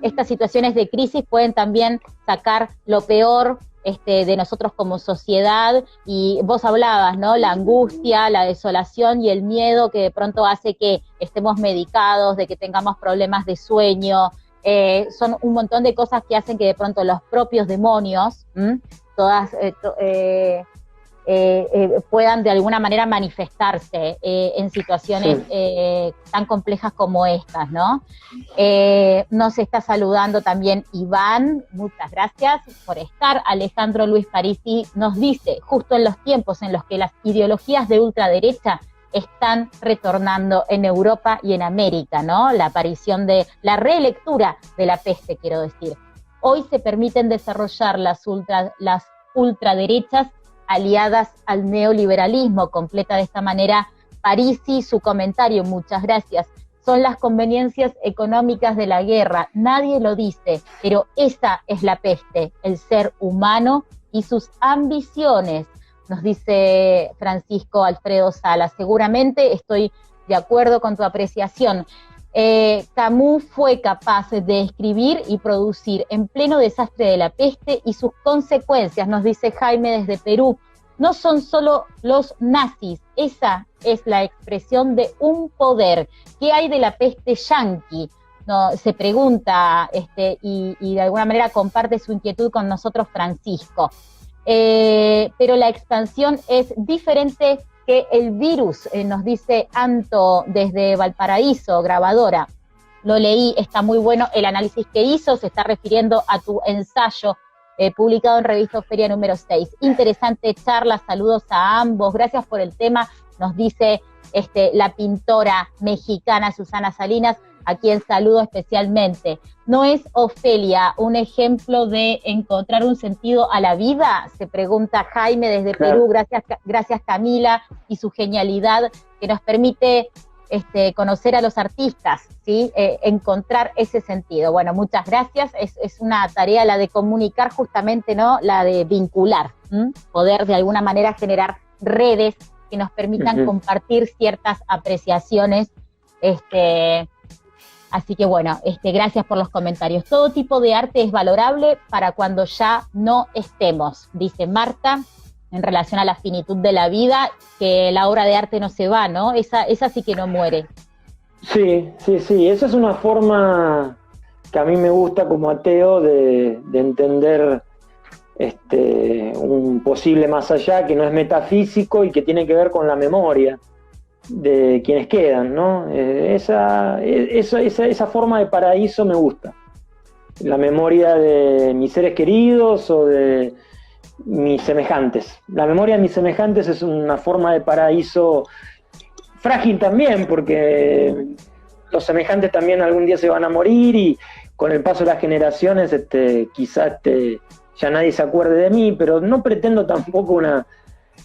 estas situaciones de crisis pueden también sacar lo peor de nosotros como sociedad, y vos hablabas, ¿no? La angustia, la desolación y el miedo que de pronto hace que estemos medicados, de que tengamos problemas de sueño, son un montón de cosas que hacen que de pronto los propios demonios, todas puedan de alguna manera manifestarse en situaciones tan complejas como estas, ¿no? Nos está saludando también Iván, muchas gracias por estar. Alejandro Luis Parisi nos dice, justo en los tiempos en los que las ideologías de ultraderecha están retornando en Europa y en América, ¿no? La aparición de la relectura de la peste, quiero decir. Hoy se permiten desarrollar las ultraderechas aliadas al neoliberalismo, completa de esta manera Parisi su comentario, muchas gracias. Son las conveniencias económicas de la guerra, nadie lo dice, pero esa es la peste, el ser humano y sus ambiciones, nos dice Francisco Alfredo Salas. Seguramente estoy de acuerdo con tu apreciación. Camus fue capaz de escribir y producir en pleno desastre de la peste y sus consecuencias, nos dice Jaime desde Perú. No son solo los nazis, esa es la expresión de un poder. ¿Qué hay de la peste yanqui? No, se pregunta y de alguna manera comparte su inquietud con nosotros Francisco. Pero la expansión es diferente que el virus, nos dice Anto desde Valparaíso, grabadora. Lo leí, está muy bueno el análisis que hizo, se está refiriendo a tu ensayo publicado en Revista Feria número 6. Interesante charla, saludos a ambos, gracias por el tema, nos dice la pintora mexicana Susana Salinas, a quien saludo especialmente. ¿No es Ofelia un ejemplo de encontrar un sentido a la vida? Se pregunta Jaime desde Perú. Gracias Camila y su genialidad que nos permite conocer a los artistas, ¿sí? Encontrar ese sentido. Bueno, muchas gracias. Es una tarea la de comunicar justamente, ¿no? La de vincular, poder de alguna manera generar redes que nos permitan compartir ciertas apreciaciones. Así que bueno, gracias por los comentarios. Todo tipo de arte es valorable para cuando ya no estemos, dice Marta, en relación a la finitud de la vida, que la obra de arte no se va, ¿no? Esa sí que no muere. Sí, esa es una forma que a mí me gusta como ateo de entender un posible más allá, que no es metafísico y que tiene que ver con la memoria de quienes quedan, ¿no? Esa forma de paraíso me gusta. La memoria de mis seres queridos o de mis semejantes. La memoria de mis semejantes es una forma de paraíso frágil también, porque los semejantes también algún día se van a morir y con el paso de las generaciones quizás ya nadie se acuerde de mí, pero no pretendo tampoco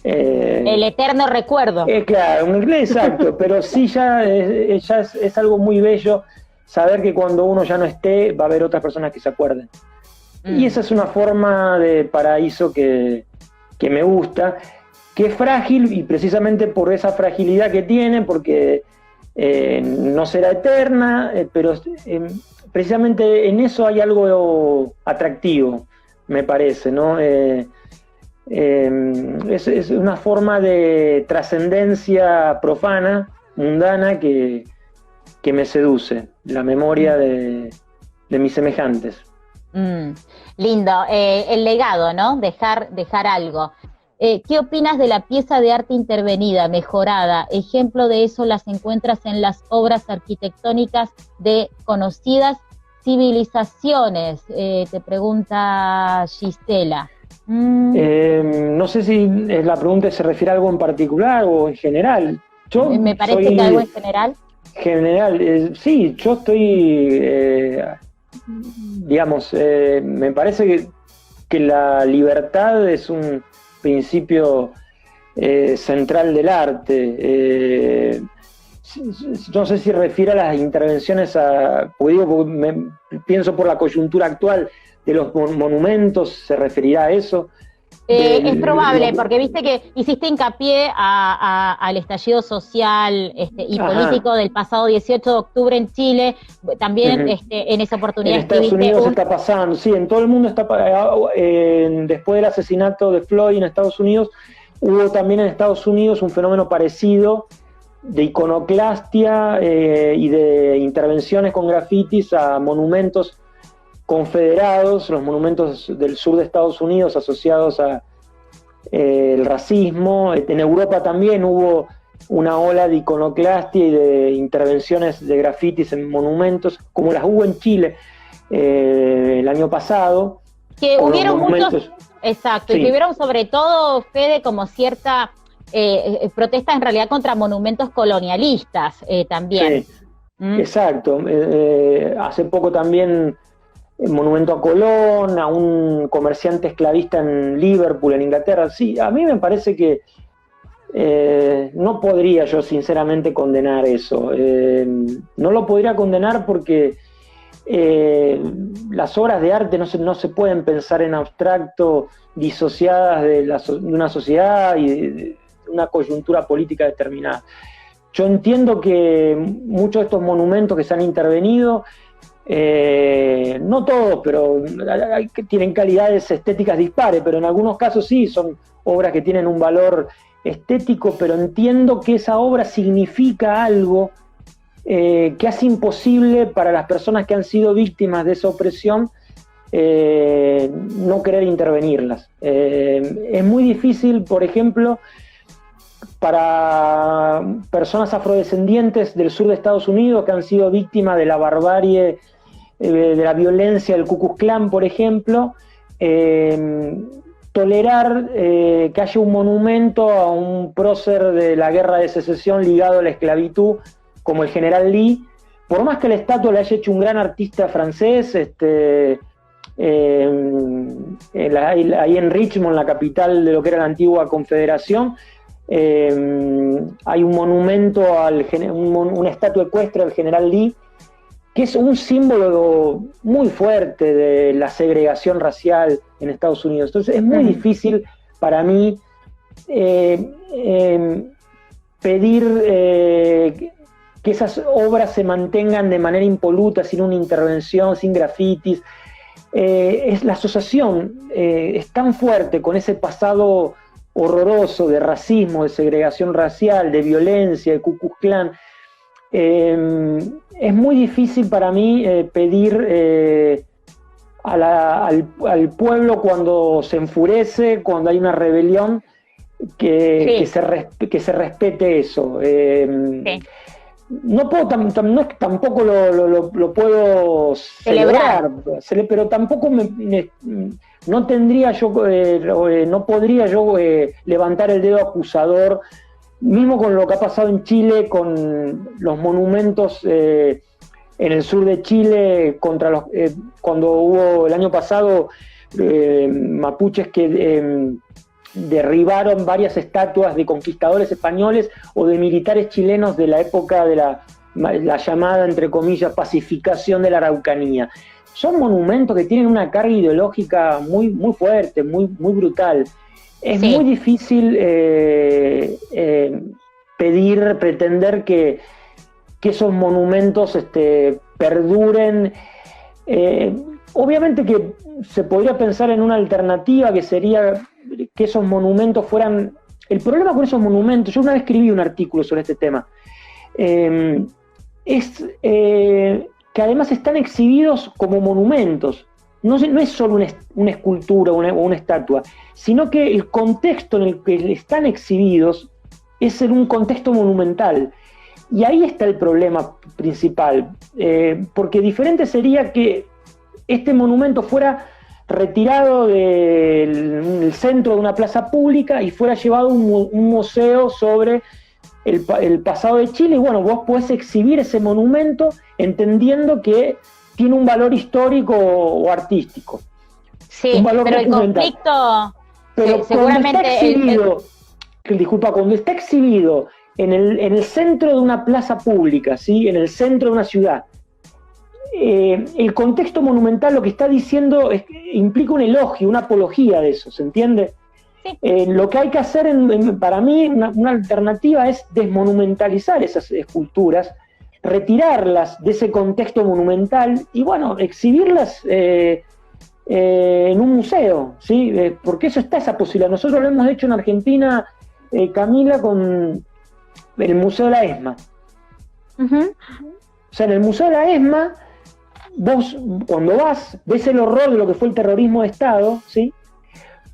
el eterno recuerdo. Claro, exacto, pero sí ya es algo muy bello saber que cuando uno ya no esté va a haber otras personas que se acuerden. Y esa es una forma de paraíso que me gusta, que es frágil y precisamente por esa fragilidad que tiene, porque no será eterna, pero precisamente en eso hay algo atractivo, me parece, ¿no? Es una forma de trascendencia profana, mundana, que me seduce, la memoria de mis semejantes. Lindo, el legado, ¿no? Dejar algo. ¿Qué opinas de la pieza de arte intervenida, mejorada? Ejemplo de eso las encuentras en las obras arquitectónicas de conocidas civilizaciones, te pregunta Gisela. No sé si la pregunta se refiere a algo en particular o en general. Me parece que algo en general. General, sí, yo estoy, me parece que la libertad es un principio central del arte. No sé si refiere a las intervenciones, porque pienso por la coyuntura actual de los monumentos, ¿se referirá a eso? Es probable, porque viste que hiciste hincapié al estallido social y político del pasado 18 de octubre en Chile, también en esa oportunidad. En Estados Unidos está pasando, sí, en todo el mundo está, en después del asesinato de Floyd en Estados Unidos, hubo también en Estados Unidos un fenómeno parecido de iconoclastia y de intervenciones con grafitis a monumentos confederados, los monumentos del sur de Estados Unidos asociados a el racismo. En Europa también hubo una ola de iconoclastia y de intervenciones de grafitis en monumentos, como las hubo en Chile el año pasado. Que hubieron muchos, exacto, sí. Y que hubieron sobre todo, Fede, como cierta protesta en realidad contra monumentos colonialistas también. Sí, exacto. Hace poco también el monumento a Colón, a un comerciante esclavista en Liverpool, en Inglaterra. Sí, a mí me parece que no podría yo sinceramente condenar eso. No lo podría condenar porque las obras de arte no se pueden pensar en abstracto, disociadas de una sociedad y de una coyuntura política determinada. Yo entiendo que muchos de estos monumentos que se han intervenido, no todos, pero tienen calidades estéticas dispares, pero en algunos casos sí, son obras que tienen un valor estético, pero entiendo que esa obra significa algo que hace imposible para las personas que han sido víctimas de esa opresión no querer intervenirlas. Es muy difícil, por ejemplo, para personas afrodescendientes del sur de Estados Unidos que han sido víctimas de la barbarie, de la violencia del Ku Klux Klan, por ejemplo, tolerar que haya un monumento a un prócer de la guerra de secesión ligado a la esclavitud, como el general Lee, por más que la estatua la haya hecho un gran artista francés, ahí en Richmond, la capital de lo que era la antigua Confederación, hay un monumento, una estatua ecuestre al general Lee, que es un símbolo muy fuerte de la segregación racial en Estados Unidos. Entonces es muy difícil para mí pedir que esas obras se mantengan de manera impoluta, sin una intervención, sin grafitis. La asociación es tan fuerte con ese pasado horroroso de racismo, de segregación racial, de violencia, de Ku Klux Klan. Es muy difícil para mí pedir al pueblo, cuando se enfurece, cuando hay una rebelión, que se respete eso. Sí. No puedo tampoco lo puedo celebrar, pero tampoco no tendría yo no podría yo levantar el dedo acusador, mismo con lo que ha pasado en Chile, con los monumentos en el sur de Chile contra cuando hubo el año pasado mapuches que derribaron varias estatuas de conquistadores españoles o de militares chilenos de la época de la llamada, entre comillas, pacificación de la Araucanía. Son monumentos que tienen una carga ideológica muy, muy fuerte, muy, muy brutal. Es muy difícil pretender que esos monumentos perduren. Obviamente que se podría pensar en una alternativa, que sería que esos monumentos fueran... El problema con esos monumentos, yo una vez escribí un artículo sobre este tema, es que además están exhibidos como monumentos. No es solo una escultura o una estatua, sino que el contexto en el que están exhibidos es en un contexto monumental. Y ahí está el problema principal, porque diferente sería que este monumento fuera retirado del centro de una plaza pública y fuera llevado a un museo sobre el pasado de Chile. Y bueno, vos podés exhibir ese monumento entendiendo que tiene un valor histórico o artístico. Sí, un valor pero el conflicto... Pero seguramente cuando está exhibido en el centro de una plaza pública, ¿sí? En el centro de una ciudad, el contexto monumental lo que está diciendo implica un elogio, una apología de eso, ¿se entiende? Sí. Lo que hay que hacer, para mí, una alternativa es desmonumentalizar esas esculturas, retirarlas de ese contexto monumental y, bueno, exhibirlas en un museo, ¿sí? Porque eso está, esa posibilidad. Nosotros lo hemos hecho en Argentina, Camila, con el Museo de la ESMA. O sea, en el Museo de la ESMA, vos cuando vas, ves el horror de lo que fue el terrorismo de Estado, ¿sí?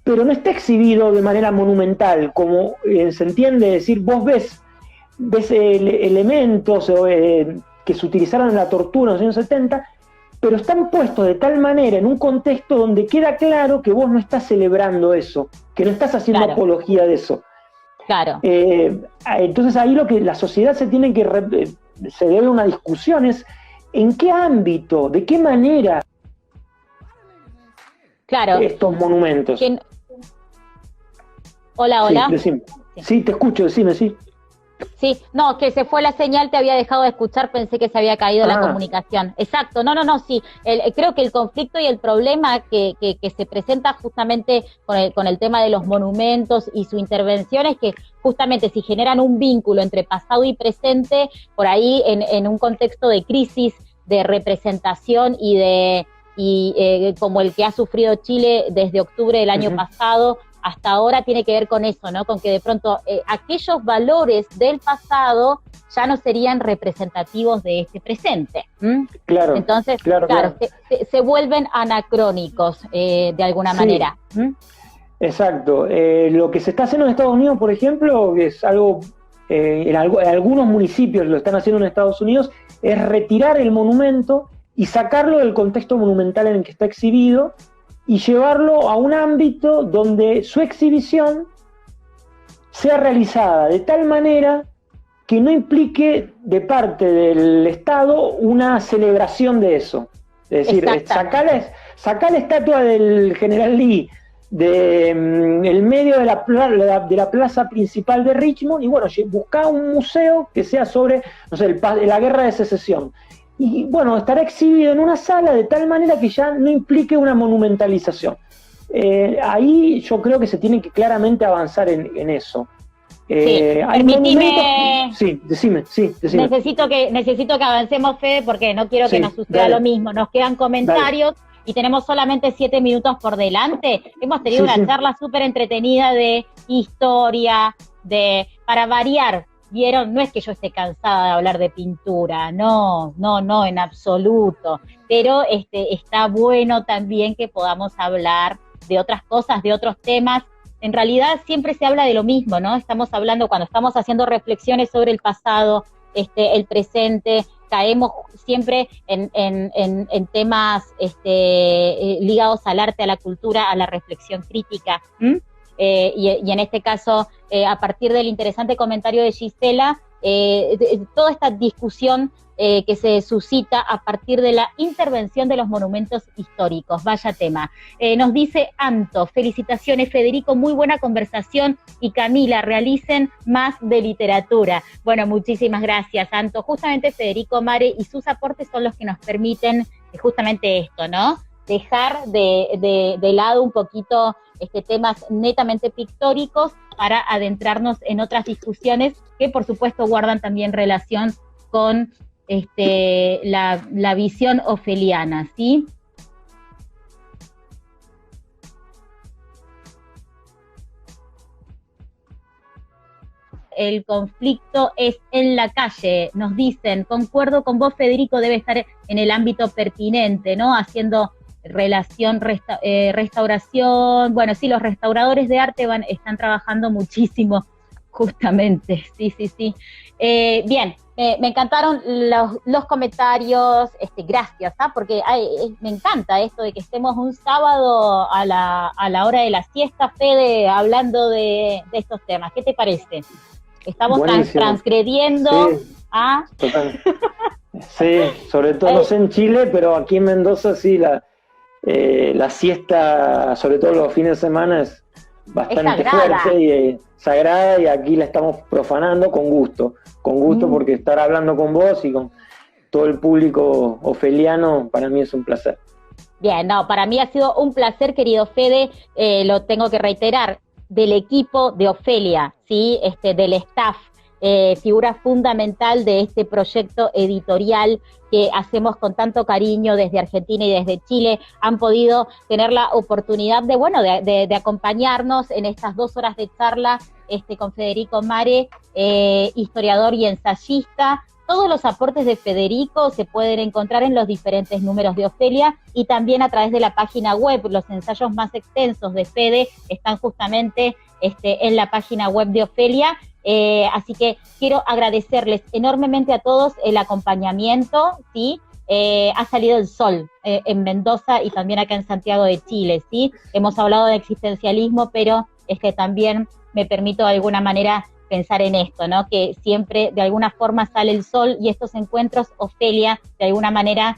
Pero no está exhibido de manera monumental, como se entiende, decir, vos ves elementos que se utilizaron en la tortura en los años 70, pero están puestos de tal manera en un contexto donde queda claro que vos no estás celebrando eso, que no estás haciendo apología de eso. Claro. Entonces ahí lo que la sociedad se debe una discusión es en qué ámbito, de qué manera estos monumentos. Hola. Sí, te escucho, decime, sí. Sí, no, que se fue la señal, te había dejado de escuchar, pensé que se había caído la comunicación. Exacto, no, sí. Creo que el conflicto y el problema que se presenta justamente con el tema de los monumentos y su intervención es que justamente si generan un vínculo entre pasado y presente, por ahí en un contexto de crisis, de representación y como el que ha sufrido Chile desde octubre del año pasado, hasta ahora tiene que ver con eso, ¿no? Con que de pronto aquellos valores del pasado ya no serían representativos de este presente. Claro. Entonces, claro. Se vuelven anacrónicos de alguna manera. Exacto. Lo que se está haciendo en Estados Unidos, por ejemplo, es algo, en algunos municipios lo están haciendo en Estados Unidos, es retirar el monumento y sacarlo del contexto monumental en el que está exhibido y llevarlo a un ámbito donde su exhibición sea realizada de tal manera que no implique de parte del Estado una celebración de eso. Es decir, sacar la estatua del General Lee del medio de la plaza principal de Richmond y bueno, buscar un museo que sea sobre, no sé, la guerra de secesión. Y bueno, estará exhibido en una sala de tal manera que ya no implique una monumentalización. Ahí yo creo que se tiene que claramente avanzar en eso. Permitime. Sí, decime. Necesito que avancemos, Fede, porque no quiero que nos suceda lo mismo. Nos quedan comentarios y tenemos solamente 7 minutos por delante. Hemos tenido una charla súper entretenida de historia, para variar. ¿Vieron? No es que yo esté cansada de hablar de pintura, no, en absoluto, pero está bueno también que podamos hablar de otras cosas, de otros temas. En realidad siempre se habla de lo mismo, ¿no? Estamos hablando, cuando estamos haciendo reflexiones sobre el pasado, el presente, caemos siempre en temas ligados al arte, a la cultura, a la reflexión crítica. Y en este caso, a partir del interesante comentario de Gisela, toda esta discusión que se suscita a partir de la intervención de los monumentos históricos. Vaya tema. Nos dice Anto, felicitaciones Federico, muy buena conversación, y Camila, realicen más de literatura. Bueno, muchísimas gracias, Anto. Justamente Federico, Mare y sus aportes son los que nos permiten justamente esto, ¿no? Dejar de lado un poquito temas netamente pictóricos para adentrarnos en otras discusiones que por supuesto guardan también relación con la visión ofeliana, ¿sí? El conflicto es en la calle, nos dicen. Concuerdo con vos, Federico, debe estar en el ámbito pertinente, ¿no? Haciendo relación, restauración. Bueno, sí, los restauradores de arte están trabajando muchísimo, justamente, sí. Bien, me encantaron los comentarios, gracias, porque me encanta esto de que estemos un sábado a la hora de la siesta, Fede, hablando de estos temas. ¿Qué te parece? Estamos transgrediendo a... Total. Sí, sobre todo no sé en Chile, pero aquí en Mendoza sí, la siesta, sobre todo los fines de semana, es bastante fuerte y sagrada, y aquí la estamos profanando con gusto, porque estar hablando con vos y con todo el público ofeliano para mí es un placer. Bien, para mí ha sido un placer, querido Fede, lo tengo que reiterar, del equipo de Ofelia, ¿sí? Del staff, figura fundamental de este proyecto editorial que hacemos con tanto cariño desde Argentina y desde Chile. Han podido tener la oportunidad de acompañarnos en estas 2 horas de charla con Federico Mare, historiador y ensayista. Todos los aportes de Federico se pueden encontrar en los diferentes números de Ofelia y también a través de la página web. Los ensayos más extensos de Fede están justamente en la página web de Ofelia. Así que quiero agradecerles enormemente a todos el acompañamiento, ¿sí? Ha salido el sol en Mendoza y también acá en Santiago de Chile, ¿sí? Hemos hablado de existencialismo, pero también me permito de alguna manera pensar en esto, ¿no? Que siempre de alguna forma sale el sol y estos encuentros, Ofelia, de alguna manera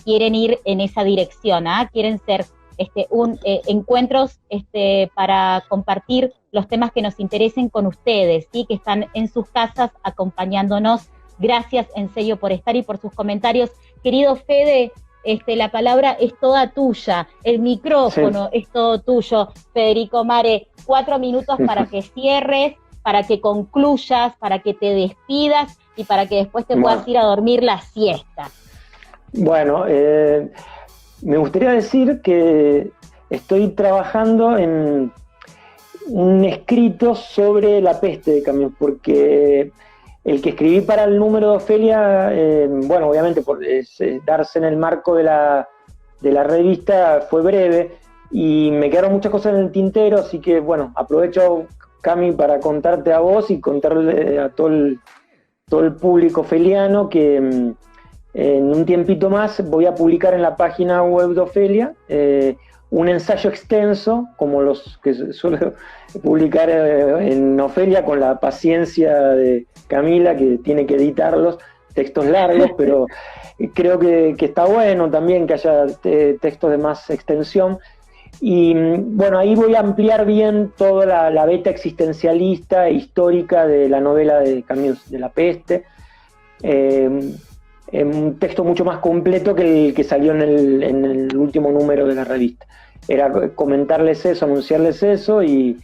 quieren ir en esa dirección, ¿ah? Quieren ser encuentros para compartir los temas que nos interesen con ustedes, ¿sí? Que están en sus casas acompañándonos. Gracias en serio por estar y por sus comentarios. Querido Fede, la palabra es toda tuya, el micrófono es todo tuyo. Federico Mare, 4 minutos para que cierres, para que concluyas, para que te despidas y para que después te puedas ir a dormir la siesta. Bueno, me gustaría decir que estoy trabajando en un escrito sobre la peste de Camus, porque el que escribí para el número de Ofelia, obviamente por darse en el marco de la revista fue breve y me quedaron muchas cosas en el tintero, así que aprovecho, Cami, para contarte a vos y contarle a todo el público ofeliano que en un tiempito más voy a publicar en la página web de Ofelia un ensayo extenso, como los que suelo publicar en Ofelia, con la paciencia de Camila, que tiene que editarlos, textos largos, pero creo que está bueno también que haya textos de más extensión. Y ahí voy a ampliar bien toda la beta existencialista e histórica de la novela de Camus, de La Peste, un texto mucho más completo que el que salió en el último número de la revista. Era comentarles eso, anunciarles eso y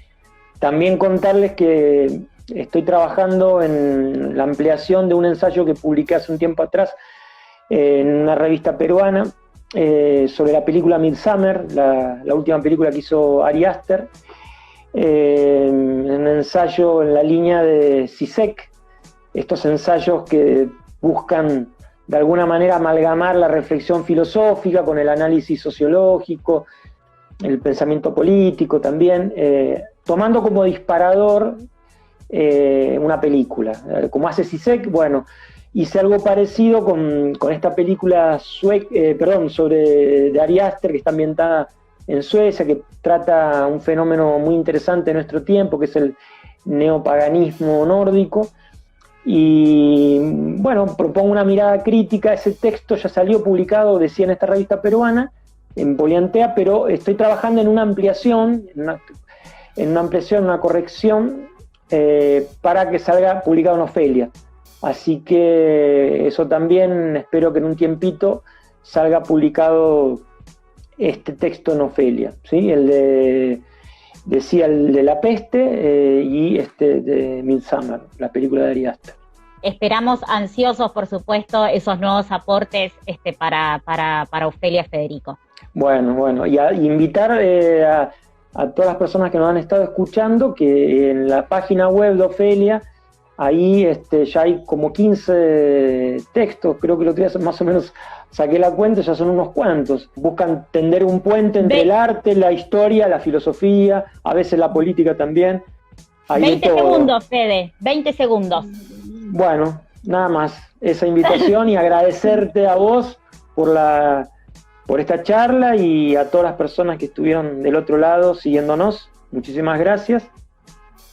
también contarles que estoy trabajando en la ampliación de un ensayo que publiqué hace un tiempo atrás en una revista peruana sobre la película Midsommar, la última película que hizo Ari Aster, un ensayo en la línea de Zizek, estos ensayos que buscan de alguna manera amalgamar la reflexión filosófica con el análisis sociológico, el pensamiento político también, tomando como disparador una película. Como hace Zizek, hice algo parecido con esta película de Ari Aster, que está ambientada en Suecia, que trata un fenómeno muy interesante de nuestro tiempo, que es el neopaganismo nórdico. Y propongo una mirada crítica. Ese texto ya salió publicado, decía, en esta revista peruana, en Poliantea, pero estoy trabajando en una ampliación, una corrección, para que salga publicado en Ofelia. Así que eso también, espero que en un tiempito salga publicado este texto en Ofelia, ¿sí? El de La Peste y de Midsommar, la película de Ari Aster. Esperamos ansiosos, por supuesto, esos nuevos aportes para Ofelia, Federico. Bueno, y invitar a todas las personas que nos han estado escuchando que en la página web de Ofelia, ahí ya hay como 15 textos, creo que lo que más o menos saqué la cuenta, ya son unos cuantos. Buscan tender un puente entre el arte, la historia, la filosofía, a veces la política también. Hay 20 segundos, Fede, 20 segundos. Bueno, nada más, esa invitación y agradecerte a vos por esta charla y a todas las personas que estuvieron del otro lado siguiéndonos. Muchísimas gracias.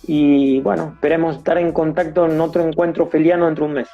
Y esperemos estar en contacto en otro encuentro ofeliano dentro de un mes.